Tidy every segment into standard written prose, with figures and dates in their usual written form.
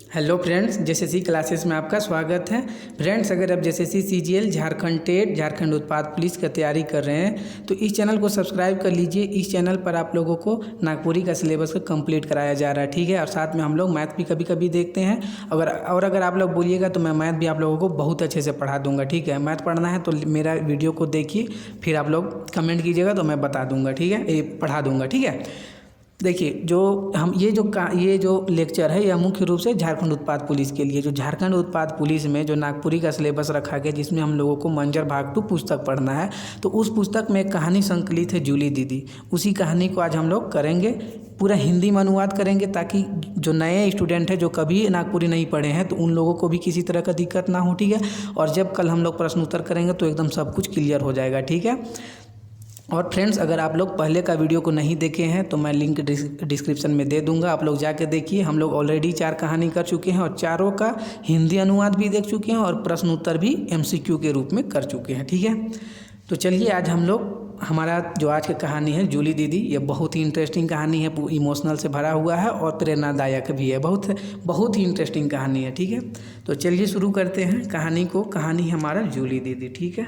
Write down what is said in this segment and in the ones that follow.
Hello friends, JSSC classes में आपका स्वागत है। फ्रेंड्स, अगर आप JSSC CGL, Jharkhand TET, Jharkhand उत्पाद पुलिस का तैयारी कर रहे हैं तो इस चैनल को सब्सक्राइब कर लीजिए। इस चैनल पर आप लोगों को नागपुरी का सिलेबस को कंप्लीट कराया जा रहा है, ठीक है। और साथ में हम लोग मैथ भी कभी कभी देखते हैं। अगर आप लोग बोलिएगा तो मैं मैथ भी आप लोगों को बहुत अच्छे से पढ़ा दूंगा, ठीक है। मैथ पढ़ना है तो मेरा वीडियो को देखिए, फिर आप लोग कमेंट कीजिएगा तो मैं बता दूंगा, ठीक है, ये पढ़ा दूंगा, ठीक है। देखिए, ये जो लेक्चर है यह मुख्य रूप से झारखंड उत्पाद पुलिस के लिए, जो झारखंड उत्पाद पुलिस में जो नागपुरी का सिलेबस रखा गया, जिसमें हम लोगों को मंजर भाग 2 पुस्तक पढ़ना है। तो उस पुस्तक में एक कहानी संकलित है, जूली दीदी। उसी कहानी को आज हम लोग करेंगे, पूरा हिंदी में अनुवाद करेंगे, ताकि जो नए स्टूडेंट हैं जो कभी नागपुरी नहीं पढ़े हैं तो उन लोगों को भी किसी तरह का दिक्कत ना हो, ठीक है। और जब कल हम लोग प्रश्न उत्तर करेंगे तो एकदम सब कुछ क्लियर हो जाएगा, ठीक है। और फ्रेंड्स, अगर आप लोग पहले का वीडियो को नहीं देखे हैं तो मैं लिंक डिस्क्रिप्शन में दे दूंगा, आप लोग जाके देखिए। हम लोग ऑलरेडी 4 कहानी कर चुके हैं और चारों का हिंदी अनुवाद भी देख चुके हैं और प्रश्न उत्तर भी एमसीक्यू के रूप में कर चुके हैं, ठीक है। तो चलिए, आज हम लोग हमारा जो आज की कहानी है जूली दीदी, ये बहुत ही इंटरेस्टिंग कहानी है, इमोशनल से भरा हुआ है और प्रेरणादायक भी है, बहुत ही इंटरेस्टिंग कहानी है, ठीक है। तो चलिए शुरू करते हैं कहानी को। कहानी हमारा जूली दीदी, ठीक है।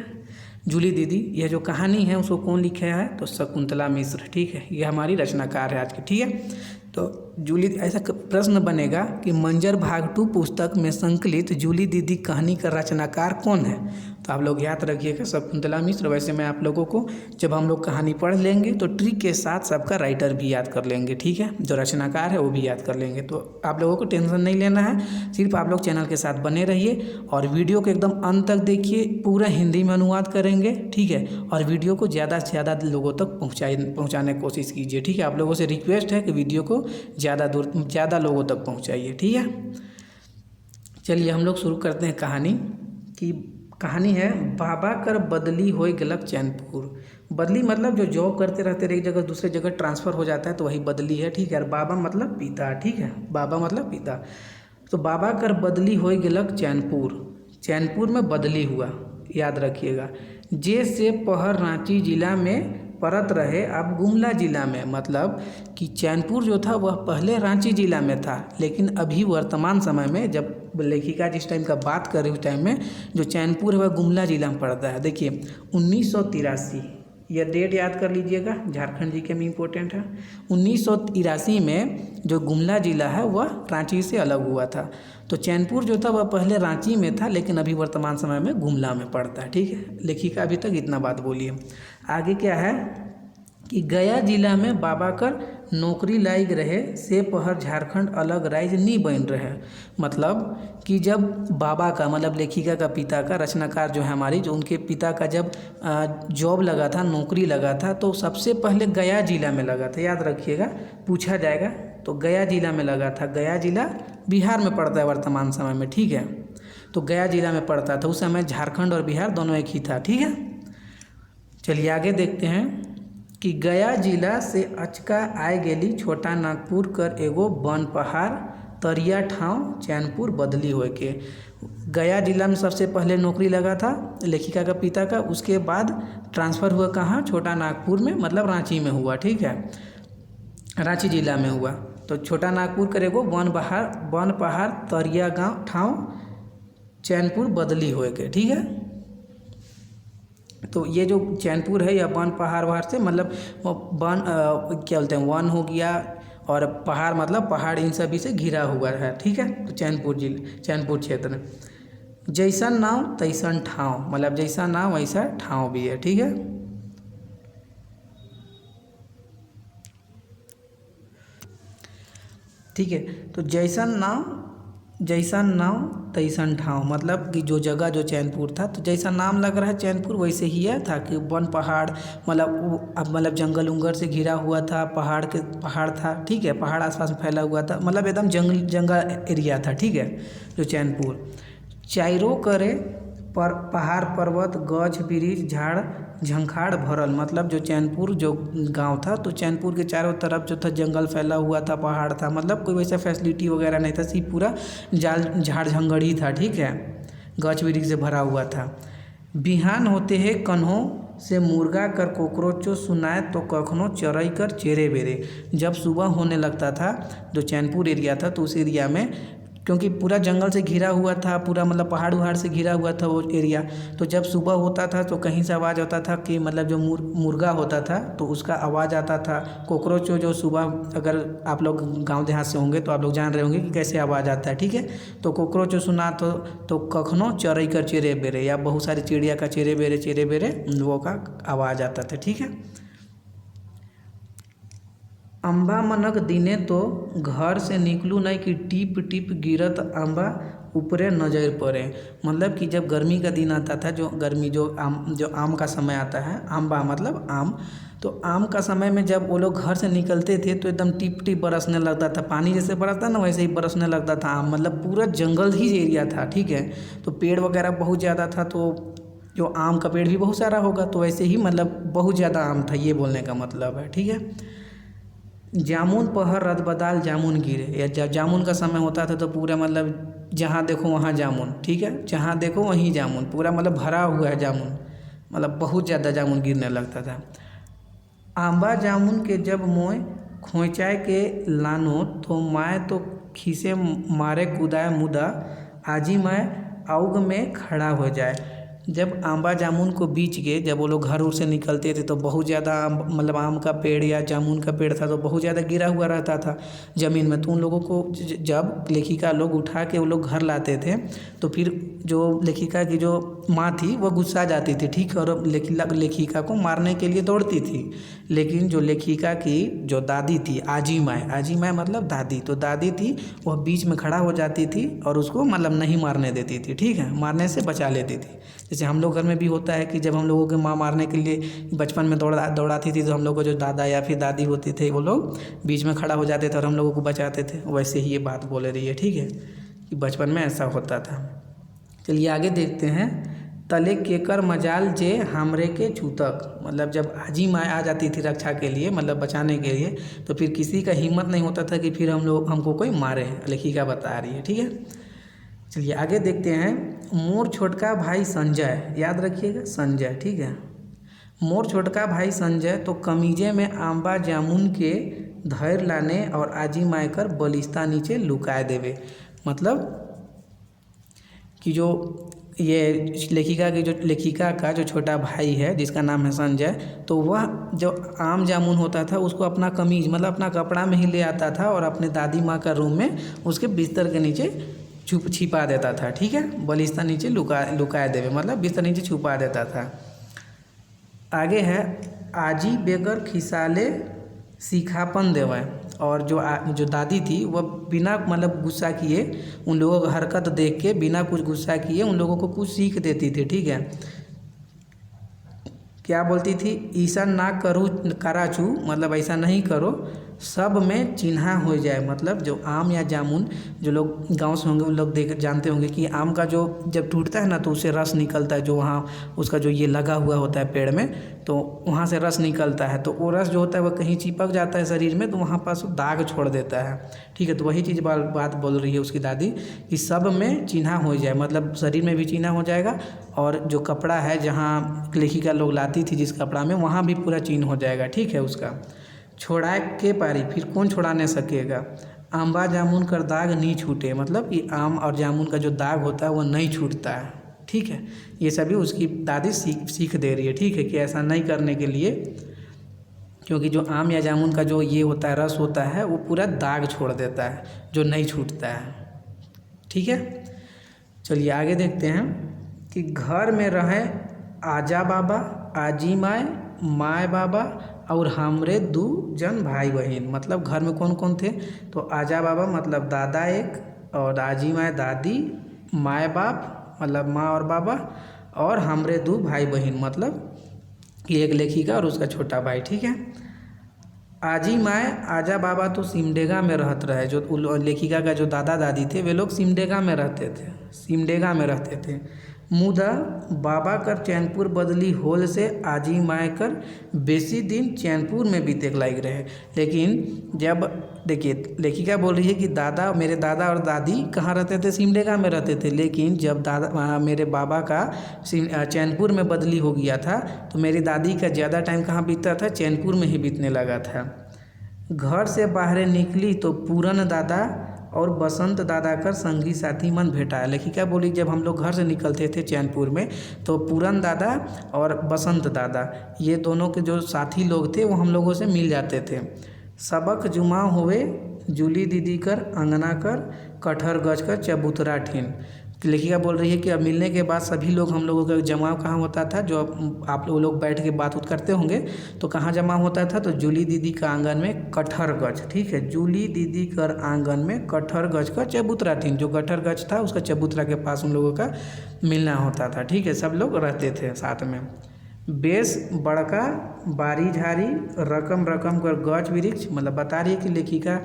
जूली दीदी, यह जो कहानी है उसको कौन लिखा है तो शकुंतला मिश्र, ठीक है। यह हमारी रचनाकार है आज की, ठीक है। तो जूली, ऐसा प्रश्न बनेगा कि मंजर भाग 2 पुस्तक में संकलित जूली दीदी कहानी का रचनाकार कौन है। तो आप लोग याद रखिएगा शकुंतला मिश्र। वैसे मैं आप लोगों को जब हम लोग कहानी पढ़ लेंगे तो ट्रिक के साथ सबका राइटर भी याद कर लेंगे, ठीक है। जो रचनाकार है वो भी याद कर लेंगे। तो आप लोगों को टेंशन नहीं लेना है, सिर्फ आप लोग चैनल के साथ बने रहिए और वीडियो को एकदम अंत तक देखिए। पूरा हिंदी में अनुवाद करेंगे, ठीक है। और वीडियो को ज़्यादा से ज़्यादा लोगों तक पहुँचाने की कोशिश कीजिए, ठीक है। आप लोगों से रिक्वेस्ट है कि वीडियो को ज़्यादा लोगों तक पहुँचाइए, ठीक है। चलिए हम लोग शुरू करते हैं कहानी की। कहानी है बाबा कर बदली होए गलक चैनपुर। बदली मतलब जो जॉब करते रहते एक जगह दूसरे जगह ट्रांसफ़र हो जाता है तो वही बदली है, ठीक है। और बाबा मतलब पिता, ठीक है। बाबा मतलब पिता। तो बाबा कर बदली होए गलक चैनपुर, चैनपुर में बदली हुआ, याद रखिएगा। जे से पहर रांची जिला में परत रहे अब गुमला जिला में। मतलब कि चैनपुर जो था वह पहले रांची जिला में था, लेकिन अभी वर्तमान समय में जब लेखिका जिस टाइम का बात कर रही उस टाइम में जो चैनपुर है वह गुमला जिला में पड़ता है। देखिए 1983, यह डेट याद कर लीजिएगा, झारखंड जी के में इम्पोर्टेंट है। 1983 में जो गुमला जिला है वह रांची से अलग हुआ था। तो चैनपुर जो था वह पहले रांची में था, लेकिन अभी वर्तमान समय में गुमला में पड़ता है, ठीक है। लेखिका अभी तक इतना बात बोली है। आगे क्या है कि गया जिला में बाबा कर नौकरी लायक रहे से पहर झारखंड अलग राज्य नी बन रहे। मतलब कि जब बाबा का, मतलब लेखिका का पिता का, रचनाकार जो है हमारी, जो उनके पिता का जब जॉब लगा था, नौकरी लगा था, तो सबसे पहले गया जिला में लगा था, याद रखिएगा, पूछा जाएगा। तो गया जिला में लगा था। गया जिला बिहार में पड़ता है वर्तमान समय में, ठीक है। तो गया जिला में पड़ता था, उस समय झारखंड और बिहार दोनों एक ही था, ठीक है। चलिए आगे देखते हैं कि गया जिला से अचका आए गेली छोटा नागपुर कर एगो बन पहाड़ तरिया ठाव चैनपुर बदली होए के। गया जिला में सबसे पहले नौकरी लगा था लेखिका का पिता का, उसके बाद ट्रांसफ़र हुआ कहाँ, छोटा नागपुर में, मतलब रांची में हुआ, ठीक है। रांची जिला में हुआ। तो छोटा नागपुर कर एगो बन पहाड़ तरिया गाँव ठाव चैनपुर बदली होए के, ठीक है। तो ये जो चैनपुर है यह वन पहाड़ वहाड़ से, मतलब वन क्या बोलते हैं, वन हो गया, और पहाड़ मतलब पहाड़, इन सभी से घिरा हुआ है, ठीक है। तो चैनपुर क्षेत्र, जैसन नाव तैसन ठाव, मतलब जैसा नाव वैसा ठाव भी है, ठीक है। ठीक है। तो जैसन नाव तैसन ठाव, मतलब कि जो जगह जो चैनपुर था, तो जैसा नाम लग रहा है चैनपुर वैसे ही है था कि वन पहाड़, मतलब जंगल उंगल से घिरा हुआ था, पहाड़ था, ठीक है। पहाड़ आसपास में फैला हुआ था, मतलब एकदम जंगल एरिया था, ठीक है, जो चैनपुर। चारों करे पर पहाड़ पर्वत गछ बिरिछ झाड़ झंखाड़ भरल, मतलब जो चैनपुर जो गांव था, तो चैनपुर के चारों तरफ जो था जंगल फैला हुआ था, पहाड़ था, मतलब कोई वैसा फैसिलिटी वगैरह नहीं था, सिर्फ पूरा झाड़ झंगड़ ही था, ठीक है। गछ बिरिछ से भरा हुआ था। बिहान होते हैं कन्हों से मुर्गा कर कोकरोचो सुनाए तो कखनो चरई कर चेरे बेरे। जब सुबह होने लगता था, जो चैनपुर एरिया था तो उस एरिया में क्योंकि पूरा जंगल से घिरा हुआ था, पूरा मतलब पहाड़ उहाड़ से घिरा हुआ था वो एरिया। तो जब सुबह होता था तो कहीं से आवाज़ आता था कि मतलब जो मुर्गा होता था तो उसका आवाज़ आता था। कॉकरोच जो सुबह, अगर आप लोग गांव देहात से होंगे तो आप लोग जान रहे होंगे कि कैसे आवाज़ आता है, ठीक है। तो कॉकरोच सुना तो कखनो चरई कर चेरे बेरे, या बहुत सारी चिड़िया का चेरे बेरे उन लोगों का आवाज़ आता था, ठीक है। अम्बा मनक दिने तो घर से निकलूँ नहीं कि टिप टिप गिरत अम्बा ऊपरे नजर पड़े। मतलब कि जब गर्मी का दिन आता था, जो आम का समय आता है, अम्बा मतलब आम, तो आम का समय में जब वो लोग घर से निकलते थे तो एकदम टिप टिप बरसने लगता था। पानी जैसे बरसता ना वैसे ही बरसने लगता था आम। मतलब पूरा जंगल ही एरिया था, ठीक है। तो पेड़ वगैरह बहुत ज़्यादा था, तो जो आम का पेड़ भी बहुत सारा होगा, तो वैसे ही मतलब बहुत ज़्यादा आम था, ये बोलने का मतलब है, ठीक है। जामुन पहर रद बदाल जामुन गिरे, या जब जामुन का समय होता था तो पूरा मतलब जहाँ देखो वहाँ जामुन, ठीक है, जहाँ देखो वहीं जामुन, पूरा मतलब भरा हुआ है जामुन, मतलब बहुत ज़्यादा जामुन गिरने लगता था। आंबा जामुन के जब मोय खोंचाए के लानो तो माय तो खीसे मारे कुदाए मुदा, आजी मैं आउग में खड़ा हो जाए। जब आंबा जामुन को बीच के जब वो लोग घर उर से निकलते थे तो बहुत ज़्यादा मतलब आम का पेड़ या जामुन का पेड़ था तो बहुत ज़्यादा गिरा हुआ रहता था ज़मीन में। तो उन लोगों को जब लेखिका लोग उठा के वो लोग घर लाते थे तो फिर जो लेखिका की जो माँ थी वो गुस्सा जाती थी, ठीक, और लेखिका को मारने के लिए दौड़ती थी। लेकिन जो लेखिका की जो दादी थी, आजी माँ मतलब दादी, तो दादी थी वह बीच में खड़ा हो जाती थी और उसको मतलब नहीं मारने देती थी, ठीक है, मारने से बचा लेती थी। जैसे हम लोग घर में भी होता है कि जब हम लोगों के माँ मारने के लिए बचपन में दौड़ाती थी तो हम लोग को जो दादा या फिर दादी होती थे वो लोग बीच में खड़ा हो जाते थे और हम लोगों को बचाते थे। वैसे ही ये बात बोल रही है, ठीक है, कि बचपन में ऐसा होता था। चलिए आगे देखते हैं। तले केकर मजाल जे हमरे के छूतक, मतलब जब आजी माँ आ जाती थी रक्षा के लिए, मतलब बचाने के लिए, तो फिर किसी का हिम्मत नहीं होता था कि फिर हमको कोई मारे। लेखिका बता रही है, ठीक है। चलिए आगे देखते हैं। मोर छोटका भाई संजय, याद रखिएगा संजय, ठीक है। मोर छोटका भाई संजय तो कमीजे में आंबा जामुन के धैर लाने और आजी मायकर बलिस्ता नीचे लुकाए देवे। मतलब कि जो ये लेखिका का जो छोटा भाई है जिसका नाम है संजय, तो वह जो आम जामुन होता था उसको अपना कमीज मतलब अपना कपड़ा में ही ले आता था और अपने दादी माँ का रूम में उसके बिस्तर के नीचे छिपा देता था, ठीक है। बलिस्ता नीचे लुकाए देवे मतलब बिस्तर नीचे छुपा देता था। आगे है आजी बेगर खिसाले सीखापन देवे, और जो दादी थी वह बिना मतलब गुस्सा किए उन लोगों का हरकत देख के बिना कुछ गुस्सा किए उन लोगों को कुछ सीख देती थी, ठीक है। क्या बोलती थी, ऐसा ना करो कराचू, मतलब ऐसा नहीं करो, सब में चिन्हा हो जाए। मतलब जो आम या जामुन, जो लोग गांव से होंगे उन लोग जानते होंगे कि आम का जो जब टूटता है ना तो उससे रस निकलता है, जो वहाँ उसका जो ये लगा हुआ होता है पेड़ में, तो वहाँ से रस निकलता है। तो वो रस जो होता है वह कहीं चिपक जाता है शरीर में तो वहाँ पास दाग छोड़ देता है, ठीक है। तो वही चीज़ बात बोल रही है उसकी दादी कि सब में चिन्हा हो जाए, मतलब शरीर में भी चिन्हा हो जाएगा और जो कपड़ा है जहाँ लेखिका लोग लाती थी जिस कपड़ा में, वहाँ भी पूरा चिन्ह हो जाएगा, ठीक है। उसका छोड़ाए के पारी, फिर कौन छोड़ा नहीं सकेगा। आंबा जामुन कर दाग नहीं छूटे, मतलब कि आम और जामुन का जो दाग होता है वो नहीं छूटता है, ठीक है। ये सभी उसकी दादी सीख दे रही है, ठीक है, कि ऐसा नहीं करने के लिए, क्योंकि जो आम या जामुन का जो ये होता है रस होता है वो पूरा दाग छोड़ देता है जो नहीं छूटता है, ठीक है। चलिए आगे देखते हैं कि घर में रहे आजा बाबा, आजी माय बाबा और हमरे 2 जन भाई बहन। मतलब घर में कौन कौन थे, तो आजा बाबा मतलब दादा एक, और आजी माय दादी, माय बाप मतलब माँ और बाबा, और हमरे 2 भाई बहन मतलब कि एक लेखिका और उसका छोटा भाई, ठीक है। आजी माय आजा बाबा तो सिमडेगा में रहते रहे, जो लेखिका का जो दादा दादी थे वे लोग सिमडेगा में रहते थे। मुदा बाबा कर चैनपुर बदली होल से आजी माय कर बेसी दिन चैनपुर में बीते लायक रहे। लेकिन जब देखिए लेखिका बोल रही है कि मेरे दादा और दादी कहाँ रहते थे, सिमडेगा में रहते थे, लेकिन जब मेरे बाबा का चैनपुर में बदली हो गया था तो मेरी दादी का ज़्यादा टाइम कहाँ बीतता था, चैनपुर में ही बीतने लगा था। घर से बाहर निकली तो पूरन दादा और बसंत दादा कर संगी साथी मन भेटाया। लेखिका बोली जब हम लोग घर से निकलते थे चैनपुर में तो पूरन दादा और बसंत दादा ये दोनों के जो साथी लोग थे वो हम लोगों से मिल जाते थे। सबक जुमा हुए जूली दीदी कर अंगना कर कटहर गज कर चबूतरा ठीन। लेखिका बोल रही है कि अब मिलने के बाद सभी लोग हम लोगों का जमाव कहाँ होता था, जो आप लोग बैठ के बात करते होंगे तो कहाँ जमा होता था, तो जूली दीदी का आंगन में कटहर गज। ठीक है, जूली दीदी कर आंगन में कटहर गज का चबूतरा ठीन। जो कटहर गज था उसका चबूतरा के पास उन लोगों का मिलना होता था। ठीक है, सब लोग रहते थे साथ में। बेस बड़का बारी झारी रकम रकम कर गच वृक्ष, मतलब बता रही है कि लेखिका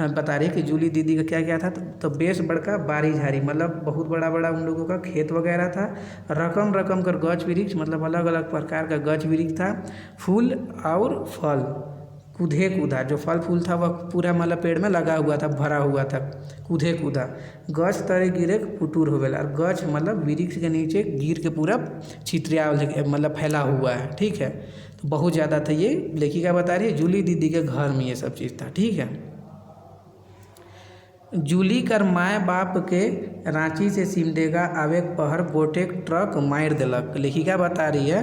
बता रही है कि जूली दीदी का क्या क्या था। तो बेस बड़का बारी झारी मतलब बहुत बड़ा बड़ा उन लोगों का खेत वगैरह था। रकम रकम कर गच वृक्ष मतलब अलग अलग प्रकार का गच वृक्ष था। फूल और फल कूधे कूदा, जो फल फूल था वह पूरा मतलब पेड़ में लगा हुआ था, भरा हुआ था, कूधे कूदा। गछ तरे गिरे पुटूर हो गया। और गछ मतलब वृक्ष के नीचे गिर के पूरा छितरिया मतलब फैला हुआ है। ठीक है, तो बहुत ज़्यादा था। ये लेखिका बता रही है जूली दीदी के घर में ये सब चीज़ था। ठीक है, जूली कर माए बाप के रांची से सिमडेगा आवे पहर गोटेक ट्रक मार दिलक। लेखिका बता रही है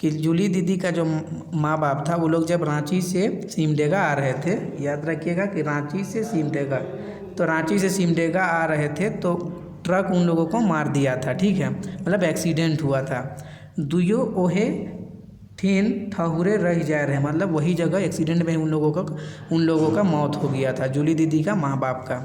कि जूली दीदी का जो माँ बाप था वो लोग जब रांची से सिमडेगा आ रहे थे, याद रखिएगा कि रांची से सिमडेगा, तो रांची से सिमडेगा आ रहे थे तो ट्रक उन लोगों को मार दिया था। ठीक है, मतलब एक्सीडेंट हुआ था। दुयो ओहे ठीन ठहुरे रह जा रहे, मतलब वही जगह एक्सीडेंट में उन लोगों का मौत हो गया था, जूली दीदी का माँ बाप का।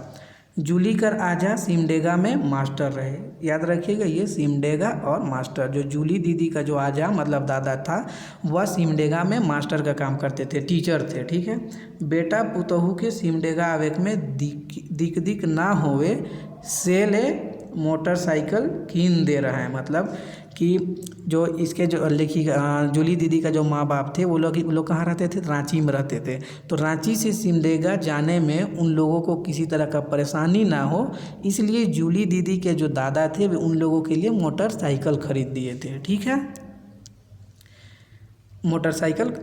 जूली कर आजा सिमडेगा में मास्टर रहे। याद रखिएगा ये सिमडेगा और मास्टर, जो जूली दीदी का जो आजा मतलब दादा था वह सिमडेगा में मास्टर का काम करते थे, टीचर थे। ठीक है, बेटा पुतहू के सिमडेगा आवेक में दिक दिक ना होवे से ले मोटरसाइकिल कीन दे रहा है। मतलब कि जो इसके जो लेखिका जूली दीदी का जो माँ बाप थे वो लोग कहाँ रहते थे, रांची में रहते थे। तो रांची से सिमडेगा जाने में उन लोगों को किसी तरह का परेशानी ना हो, इसलिए जूली दीदी के जो दादा थे वे उन लोगों के लिए मोटरसाइकिल खरीद दिए थे। ठीक है, मोटरसाइकिल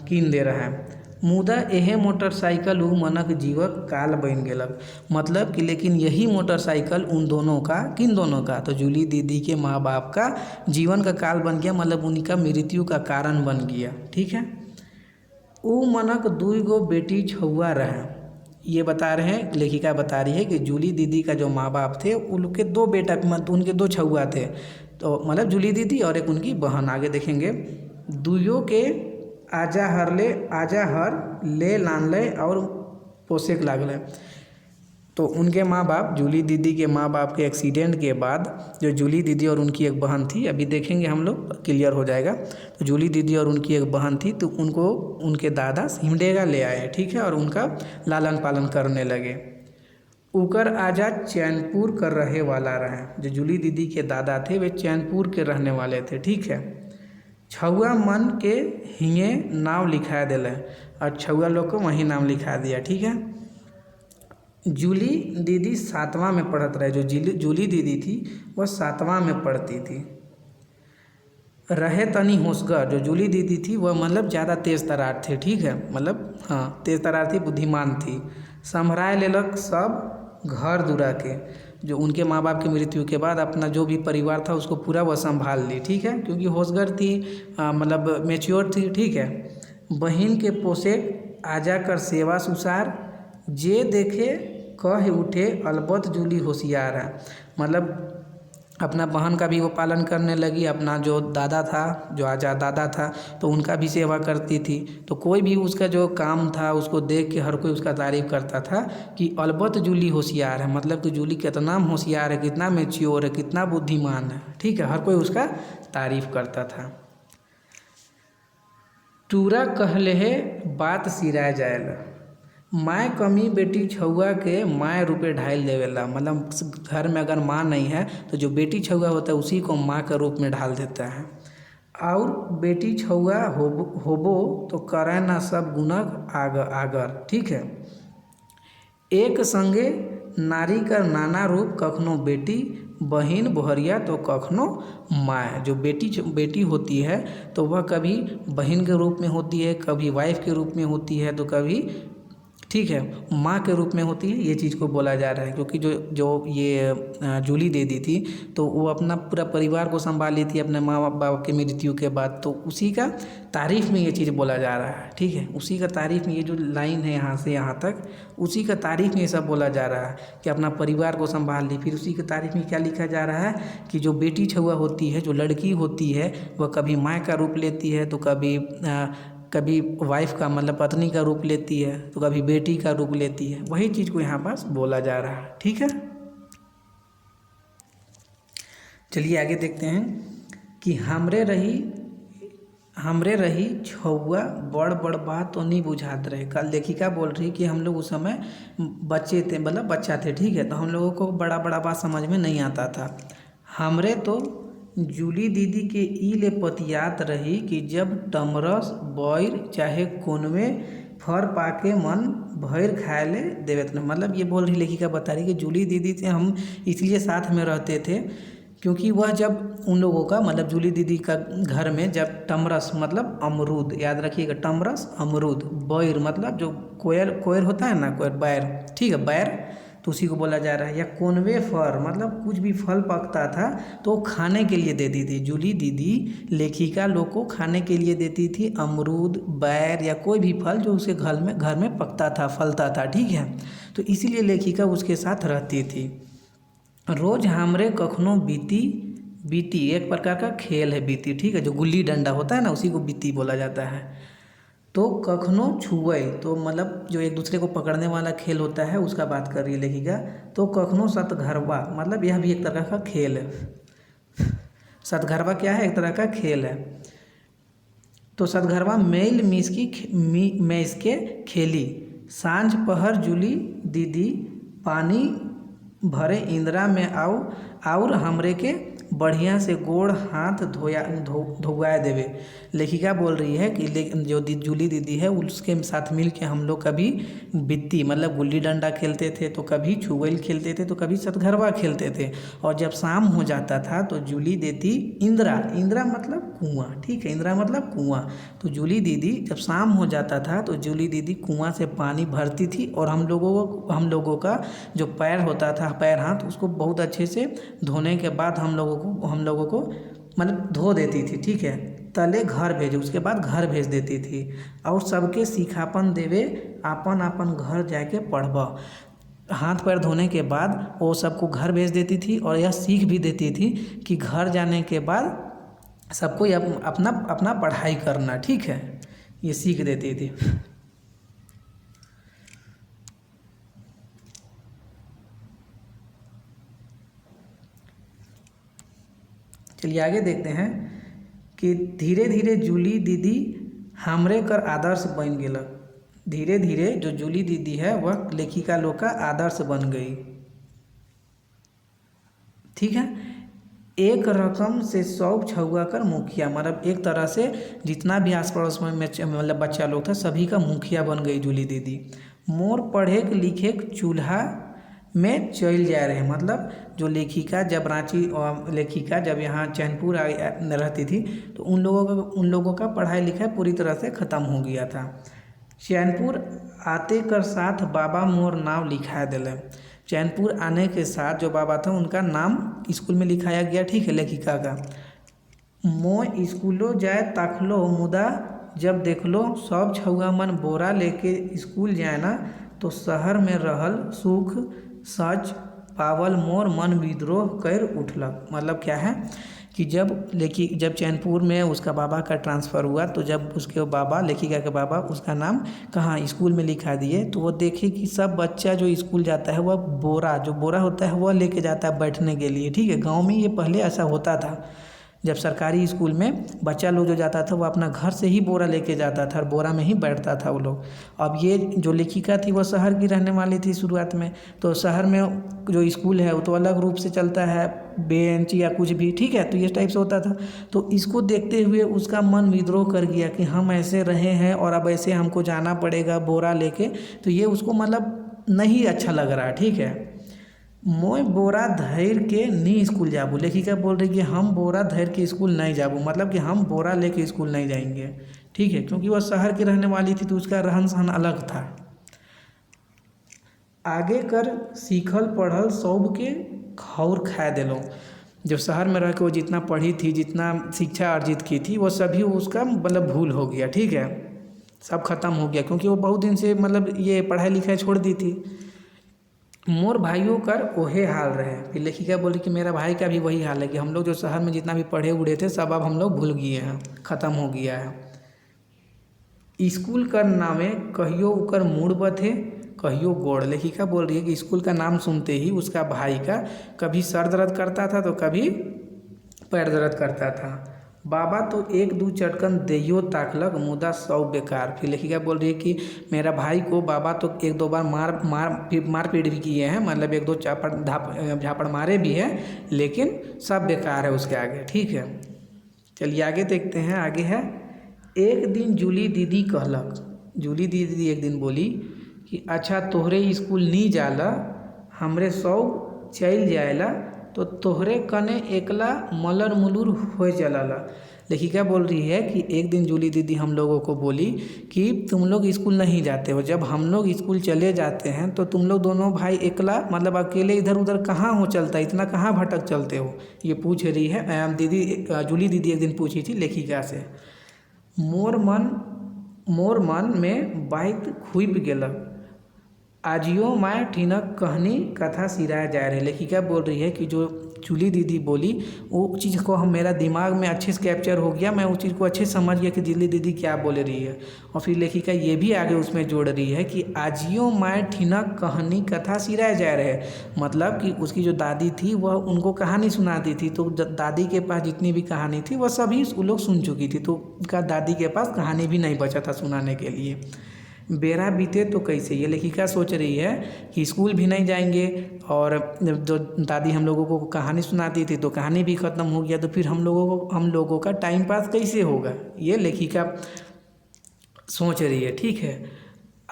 कीन दे रहा है। मुदा एहे मोटरसाइकिल उ मनक जीवक काल बन गेलक। मतलब कि लेकिन यही मोटरसाइकिल उन दोनों का, किन दोनों का, तो जूली दीदी के माँ बाप का जीवन का काल बन गया, मतलब उनका मृत्यु का कारण बन गया। ठीक है, उ मनक दुई गो बेटी छुआ रहे। ये बता रहे हैं, लेखिका बता रही है कि जूली दीदी का जो माँ बाप थे उनके दो बेटा, मतलब उनके दो छुआ थे। तो मतलब जूली दीदी और एक उनकी बहन, आगे देखेंगे। दुइयों के आजा हर ले लान ले और पोसेक लागले। तो उनके माँ बाप, जूली दीदी के माँ बाप के एक्सीडेंट के बाद जो जूली दीदी और उनकी एक बहन थी, अभी देखेंगे हम लोग, क्लियर हो जाएगा। तो जूली दीदी और उनकी एक बहन थी तो उनको उनके दादा सिमडेगा ले आए। ठीक है, और उनका लालन पालन करने लगे। उकर आजा चैनपुर कर रहे वाला रहे। जो जूली दीदी के दादा थे वे चैनपुर के रहने वाले थे। ठीक है, छुआ मन के हिंगे नाम लिखा दिले और छुआ लोग को वहीं नाम लिखा दिया। ठीक है, जूली दीदी 7वां में पढ़त रहे। जो जूली दीदी थी वह 7वां में पढ़ती थी। रहे तनी होशगर, जो जूली दीदी थी वह मतलब ज़्यादा तेज़ तरार थे। ठीक है, मतलब हाँ तेज़ तरार थी, बुद्धिमान थी। संभराए लेलक सब घर दुरा के, जो उनके माँ बाप की मृत्यु के बाद अपना जो भी परिवार था उसको पूरा वह संभाल ली। ठीक है, क्योंकि होशगर थी, मतलब मैच्योर थी। ठीक है, बहन के पोसे आजा कर सेवा सुसार, जे देखे कह उठे अलबत जूली होशियार है। मतलब अपना बहन का भी वो पालन करने लगी, अपना जो दादा था, जो आजा दादा था, तो उनका भी सेवा करती थी। तो कोई भी उसका जो काम था उसको देख के हर कोई उसका तारीफ़ करता था कि अलबत जूली होशियार है। मतलब कि जूली कितना होशियार है, कितना मैच्योर है, कितना बुद्धिमान है। ठीक है, हर कोई उसका तारीफ़ करता था। टूरा कहले है बात सिरा जाएला, माँ कमी बेटी छुआ के माँ रूपे ढाल देवेला। मतलब घर में अगर माँ नहीं है तो जो बेटी छुआ होता है उसी को माँ के रूप में ढाल देता है। और बेटी छुआ होबो तो करे ना सब गुनक आगर। ठीक है, एक संगे नारी का नाना रूप, कखनो बेटी बहन बोहरिया तो कखनो माँ। जो बेटी होती है तो वह कभी बहन के रूप में होती है, कभी वाइफ के रूप में होती है, तो कभी ठीक है, माँ के रूप में होती है, ये चीज़ को बोला जा रहा है। क्योंकि जो जो ये जूली दीदी थी तो वो अपना पूरा परिवार को संभाली थी अपने माँ बाप की मृत्यु के बाद, तो उसी का तारीफ़ में ये चीज़ बोला जा रहा है। ठीक है, उसी का तारीफ़ में ये जो लाइन है यहाँ से यहाँ तक, उसी का तारीफ़ में ये सब बोला जा रहा है कि अपना परिवार को संभाल ली। फिर उसी के तारीफ़ में क्या लिखा जा रहा है कि जो बेटी छुआ होती है, जो लड़की होती है, वह कभी माँ का रूप लेती है, तो कभी वाइफ का मतलब पत्नी का रूप लेती है, तो कभी बेटी का रूप लेती है। वही चीज़ को यहाँ पास बोला जा रहा है। ठीक है, चलिए आगे देखते हैं कि हमरे रही छुआ बड़ बड़ बात तो नहीं बुझात रहे। कल लेखिका बोल रही कि हम लोग उस समय बच्चे थे, मतलब बच्चा थे। ठीक है, तो हम लोगों को बड़ा बड़ा बात समझ में नहीं आता था। हमरे तो जूली दीदी के ई ले पतियात रही कि जब टमरस बैर चाहे कोनवे फर पाके मन भैर खाए ले देवत न। मतलब ये बोल रही लेखिका बता रही कि जूली दीदी से हम इसलिए साथ में रहते थे क्योंकि वह जब उन लोगों का मतलब जूली दीदी का घर में जब टमरस मतलब अमरूद, याद रखिएगा, टमरस अमरूद, बैर मतलब जो कोयर होता है ना, कोयर बैर, ठीक है, बैर तो उसी को बोला जा रहा है। या कोनवे फर मतलब कुछ भी फल पकता था तो खाने के लिए देती थी। जूली दीदी लेखिका लोग को खाने के लिए देती थी अमरूद, बैर या कोई भी फल जो उसके घर में पकता था, फलता था। ठीक है, तो इसीलिए लेखिका उसके साथ रहती थी। रोज हमरे कखनो बीती एक प्रकार का खेल है बीती, ठीक है, जो गुल्ली डंडा होता है ना, उसी को बीती बोला जाता है। तो कखनो छुए तो मतलब जो एक दूसरे को पकड़ने वाला खेल होता है उसका बात कर रही है लेखिका। तो कखनो सतघरवा मतलब यह भी एक तरह का खेल है। सतघरवा क्या है? एक तरह का खेल है। तो सतघरवा मेल मैस के खेली, सांझ पहर जूली दीदी पानी भरे इंदिरा में और हमरे के बढ़िया से गोड़ हाथ धोया देवे। लेखिका बोल रही है कि जो जूली दीदी है उसके साथ मिल के हम लोग कभी बित्ती मतलब गुल्ली डंडा खेलते थे, तो कभी छुगल खेलते थे, तो कभी सतघरवा खेलते थे। और जब शाम हो जाता था तो जूली देती इंदिरा मतलब कुआं, ठीक है, इंदिरा मतलब कुआं। तो जूली दीदी जब शाम हो जाता था तो जूली दीदी कुआं से पानी भरती थी और हम लोगों का जो पैर होता था, पैर हाथ, उसको बहुत अच्छे से धोने के बाद हम लोगों को मतलब धो देती थी। ठीक है, तले घर भेजे, उसके बाद घर भेज देती थी और सबके सिखापन देवे, आपन घर जाके पढ़ब। हाथ पैर धोने के बाद वो सबको घर भेज देती थी और यह सीख भी देती थी कि घर जाने के बाद सबको अपना पढ़ाई करना। ठीक है, ये सीख देती थी। चलिए आगे देखते हैं कि धीरे धीरे जूली दीदी हमरे कर आदर्श बन गेलक। धीरे धीरे जो जूली दीदी है वह लेखिका लोग का आदर्श बन गई। ठीक है, एक रकम से सब छुआ कर मुखिया, मतलब एक तरह से जितना भी आस पड़ोस में मतलब बच्चा लोग था सभी का मुखिया बन गई जूली दीदी। मोर पढ़े लिखे चूल्हा में चल जा रहे, मतलब जो लेखिका जब यहाँ चैनपुर रहती थी तो उन लोगों का पढ़ाई लिखाई पूरी तरह से ख़त्म हो गया था। चैनपुर आते कर साथ बाबा मोर नाम लिखा दिले। चैनपुर आने के साथ जो बाबा था उनका नाम स्कूल में लिखाया गया। ठीक है, लेखिका का मोय स्कूलो जाए ताकलो मुदा जब देखलो सब छुआ मन बोरा लेके स्कूल जाए ना, तो शहर में रहल सुख सच पावल मोर मन विद्रोह कर उठलक। मतलब क्या है कि जब चैनपुर में उसका बाबा का ट्रांसफ़र हुआ तो जब उसके बाबा, लेखिका के बाबा, उसका नाम कहाँ स्कूल में लिखा दिए, तो वो देखे कि सब बच्चा जो स्कूल जाता है वह बोरा होता है वह लेके जाता है बैठने के लिए। ठीक है, गांव में ये पहले ऐसा होता था। जब सरकारी स्कूल में बच्चा लोग जो जाता था वो अपना घर से ही बोरा लेके जाता था और बोरा में ही बैठता था वो लोग। अब ये जो लेखिका थी वो शहर की रहने वाली थी शुरुआत में, तो शहर में जो स्कूल है वो तो अलग रूप से चलता है, बेंच या कुछ भी। ठीक है, तो ये टाइप से होता था। तो इसको देखते हुए उसका मन विद्रोह कर गया कि हम ऐसे रहे हैं और अब ऐसे हमको जाना पड़ेगा बोरा लेके, तो ये उसको मतलब नहीं अच्छा लग रहा। ठीक है, मोय बोरा धैर के नी स्कूल जाबू। लेखिका बोल रही कि हम बोरा धैर के स्कूल नहीं जाबू, मतलब कि हम बोरा लेके स्कूल नहीं जाएंगे। ठीक है, क्योंकि वह शहर की रहने वाली थी तो उसका रहन सहन अलग था। आगे कर सीखल पढ़ल सब के घौर खा दिलो। जो शहर में रह के वो जितना पढ़ी थी, जितना शिक्षा अर्जित की थी, वो सभी उसका मतलब भूल हो गया, ठीक है, सब खत्म हो गया, क्योंकि वो बहुत दिन से मतलब ये पढ़ाई लिखाई छोड़ दी थी। मोर भाइयों कर ओहे हाल रहे। फिर लेखिका बोली कि मेरा भाई का भी वही हाल है कि हम लोग जो शहर में जितना भी पढ़े उड़े थे सब अब हम लोग भूल गए हैं, ख़त्म हो गया है। स्कूल कर नामे कहियो उकर मूड बथे, कहियो गोड़। लेखिका बोल रही है कि स्कूल का नाम सुनते ही उसका भाई का कभी सर दर्द करता था तो कभी पैर दर्द करता था। बाबा तो एक दू चटकन देयो ताकलक मुदा सौ बेकार। फिर लेखिका बोल रही है कि मेरा भाई को बाबा तो एक दो बार मार पीट भी किए हैं, मतलब एक दो झापड़ मारे भी हैं, लेकिन सब बेकार है उसके आगे, ठीक है। चलिए आगे देखते हैं। आगे है, एक दिन जूली दीदी कहलक। जूली दीदी एक दिन बोली कि अच्छा तोहरे स्कूल नहीं जाला, हमरे सौ चल जाएला तो तोहरे कने एकला मलर मुलूर हो चलाला। लेखिका बोल रही है कि एक दिन जूली दीदी हम लोगों को बोली कि तुम लोग स्कूल नहीं जाते हो, जब हम लोग स्कूल चले जाते हैं तो तुम लोग दोनों भाई एकला मतलब अकेले इधर उधर कहाँ हो चलता है, इतना कहाँ भटक चलते हो, ये पूछ रही है दीदी। जूली दीदी एक दिन पूछी थी लेखिका से। मोर मन में बात खुब गेलक, आजियो माय ठीनक कहनी कथा सिराया जा रही। लेखिका बोल रही है कि जो जूली दीदी बोली वो चीज़ को मेरा दिमाग में अच्छे से कैप्चर हो गया, मैं उस चीज़ को अच्छे से समझ गया कि जूली दीदी क्या बोल रही है। और फिर लेखिका ये भी आगे उसमें जोड़ रही है कि आजियो माय ठीनक कहानी कथा सिराया जा रहे, मतलब कि उसकी जो दादी थी वह उनको कहानी सुनाती थी, तो दादी के पास जितनी भी कहानी थी वह सभी वो लोग सुन चुकी थी, तो उनका दादी के पास कहानी भी नहीं बचा था सुनाने के लिए। बेरा बीते तो कैसे, ये लेखिका सोच रही है कि स्कूल भी नहीं जाएंगे और जो दादी हम लोगों को कहानी सुनाती थी तो कहानी भी ख़त्म हो गया, तो फिर हम लोगों का टाइम पास कैसे होगा, ये लेखिका सोच रही है, ठीक है।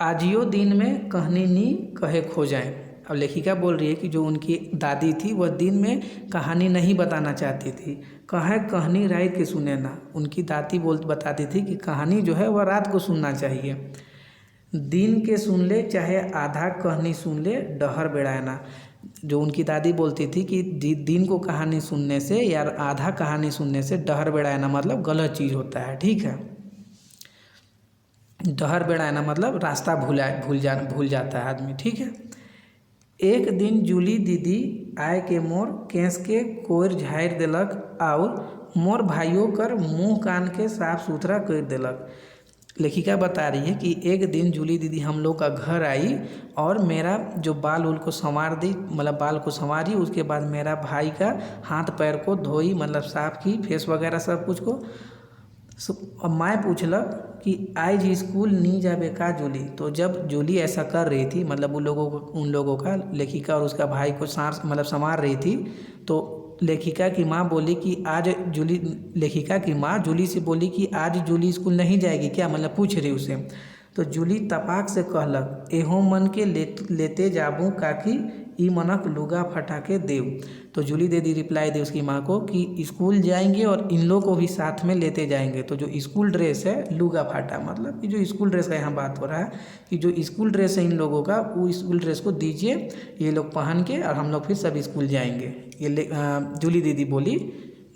आजियो दिन में कहनी नी कहे खो जाए। अब लेखिका बोल रही है कि जो उनकी दादी थी वह दिन में कहानी नहीं बताना चाहती थी, कहे कहानी रात के सुने ना। उनकी दादी बताती थी कि कहानी जो है वह रात को सुनना चाहिए, दिन के सुन ले चाहे आधा कहानी सुन ले डहर बेड़ाना। जो उनकी दादी बोलती थी कि दिन को कहानी सुनने से या आधा कहानी सुनने से डहर बेड़ाना मतलब गलत चीज़ होता है, ठीक है। डहर बेड़ाना मतलब रास्ता भूल जाता है आदमी, ठीक है। एक दिन जूली दीदी आए के मोर केस के कोर झाड़ दिलक और मोर भाइयों कर मुँह कान के साफ सुथरा कर दिलक। लेखिका बता रही है कि एक दिन जूली दीदी हम लोग का घर आई और मेरा जो बाल उल को संवार दी, मतलब बाल को संवारी, उसके बाद मेरा भाई का हाथ पैर को धोई, मतलब साफ़ की, फेस वगैरह सब कुछ को। अब मैं पूछलक कि आज स्कूल नहीं जाबे का जूली। तो जब जूली ऐसा कर रही थी, मतलब उन लोगों का लेखिका और उसका भाई को संवार रही थी, तो लेखिका की माँ बोली कि आज लेखिका की माँ जूली से बोली कि आज जूली स्कूल नहीं जाएगी क्या, मतलब पूछ रही उसे। तो जूली तपाक से कहलक, एहो मन के लेते जाबू काकी ई मनक लुगा फटा के देव। तो जूली दीदी रिप्लाई दी उसकी माँ को कि स्कूल जाएंगे और इन लोग को भी साथ में लेते जाएंगे। तो जो स्कूल ड्रेस है लुगा फाटा, मतलब कि जो स्कूल ड्रेस का यहाँ बात हो रहा है कि जो स्कूल ड्रेस है इन लोगों का, वो स्कूल ड्रेस को दीजिए, ये लोग पहन के और हम लोग फिर सब स्कूल जाएंगे, ये जूली दीदी बोली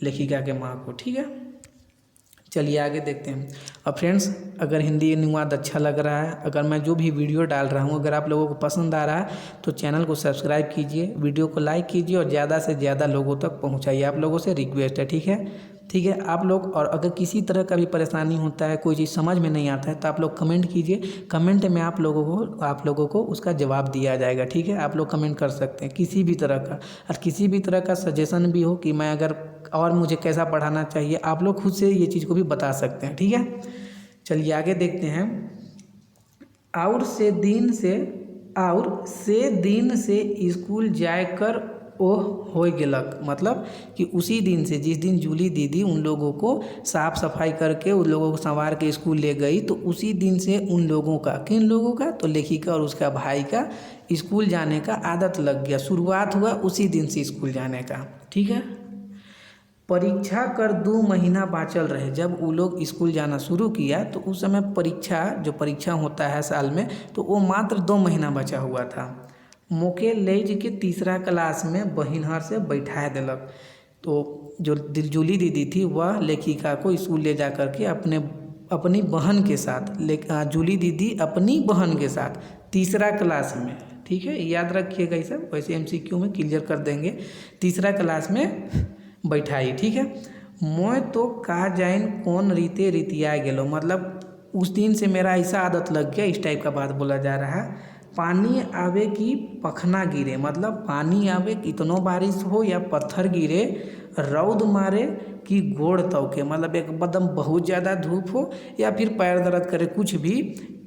लेखिका के माँ को, ठीक है। चलिए आगे देखते हैं। अब फ्रेंड्स, अगर हिंदी अनुवाद अच्छा लग रहा है, अगर मैं जो भी वीडियो डाल रहा हूँ अगर आप लोगों को पसंद आ रहा है तो चैनल को सब्सक्राइब कीजिए, वीडियो को लाइक कीजिए और ज़्यादा से ज़्यादा लोगों तक पहुँचाइए, आप लोगों से रिक्वेस्ट है, ठीक है आप लोग। और अगर किसी तरह का भी परेशानी होता है, कोई चीज़ समझ में नहीं आता है, तो आप लोग कमेंट कीजिए, कमेंट में आप लोगों को उसका जवाब दिया जाएगा, ठीक है। आप लोग कमेंट कर सकते हैं किसी भी तरह का, और किसी भी तरह का सजेशन भी हो कि मैं अगर और मुझे कैसा पढ़ाना चाहिए, आप लोग खुद से ये चीज़ को भी बता सकते हैं, ठीक है। चलिए आगे देखते हैं। और से दिन से स्कूल जाकर ओह हो गेलक, मतलब कि उसी दिन से, जिस दिन जूली दीदी उन लोगों को साफ़ सफाई करके उन लोगों को संवार के स्कूल ले गई, तो उसी दिन से उन लोगों का, किन लोगों का, तो लेखिका और उसका भाई का स्कूल जाने का आदत लग गया, शुरुआत हुआ उसी दिन से स्कूल जाने का, ठीक है। परीक्षा कर 2 महीना बाँचल रहे, जब वो लोग स्कूल जाना शुरू किया तो उस समय परीक्षा होता है साल में, तो वो मात्र 2 महीना बचा हुआ था। मोके लेज के तीसरा क्लास में बहिनहर से बैठा दिलक। तो जो जूली दीदी थी वह लेखिका को स्कूल ले जा कर के अपनी बहन के साथ जूली दीदी अपनी बहन के साथ तीसरा क्लास में, ठीक है, याद रखिएगा ये सब, वैसे एमसीक्यू में क्लियर कर देंगे, तीसरा क्लास में बैठाई, ठीक है। मैं तो का जाइन कौन रीते रीतिया गेलो, मतलब उस दिन से मेरा ऐसा आदत लग गया, इस टाइप का बात बोला जा रहा है। पानी आवे कि पखना गिरे, मतलब पानी आवे कितनो बारिश हो या पत्थर गिरे, रौद मारे कि गोड़ तौके, मतलब एकदम बहुत ज़्यादा धूप हो या फिर पैर दर्द करे, कुछ भी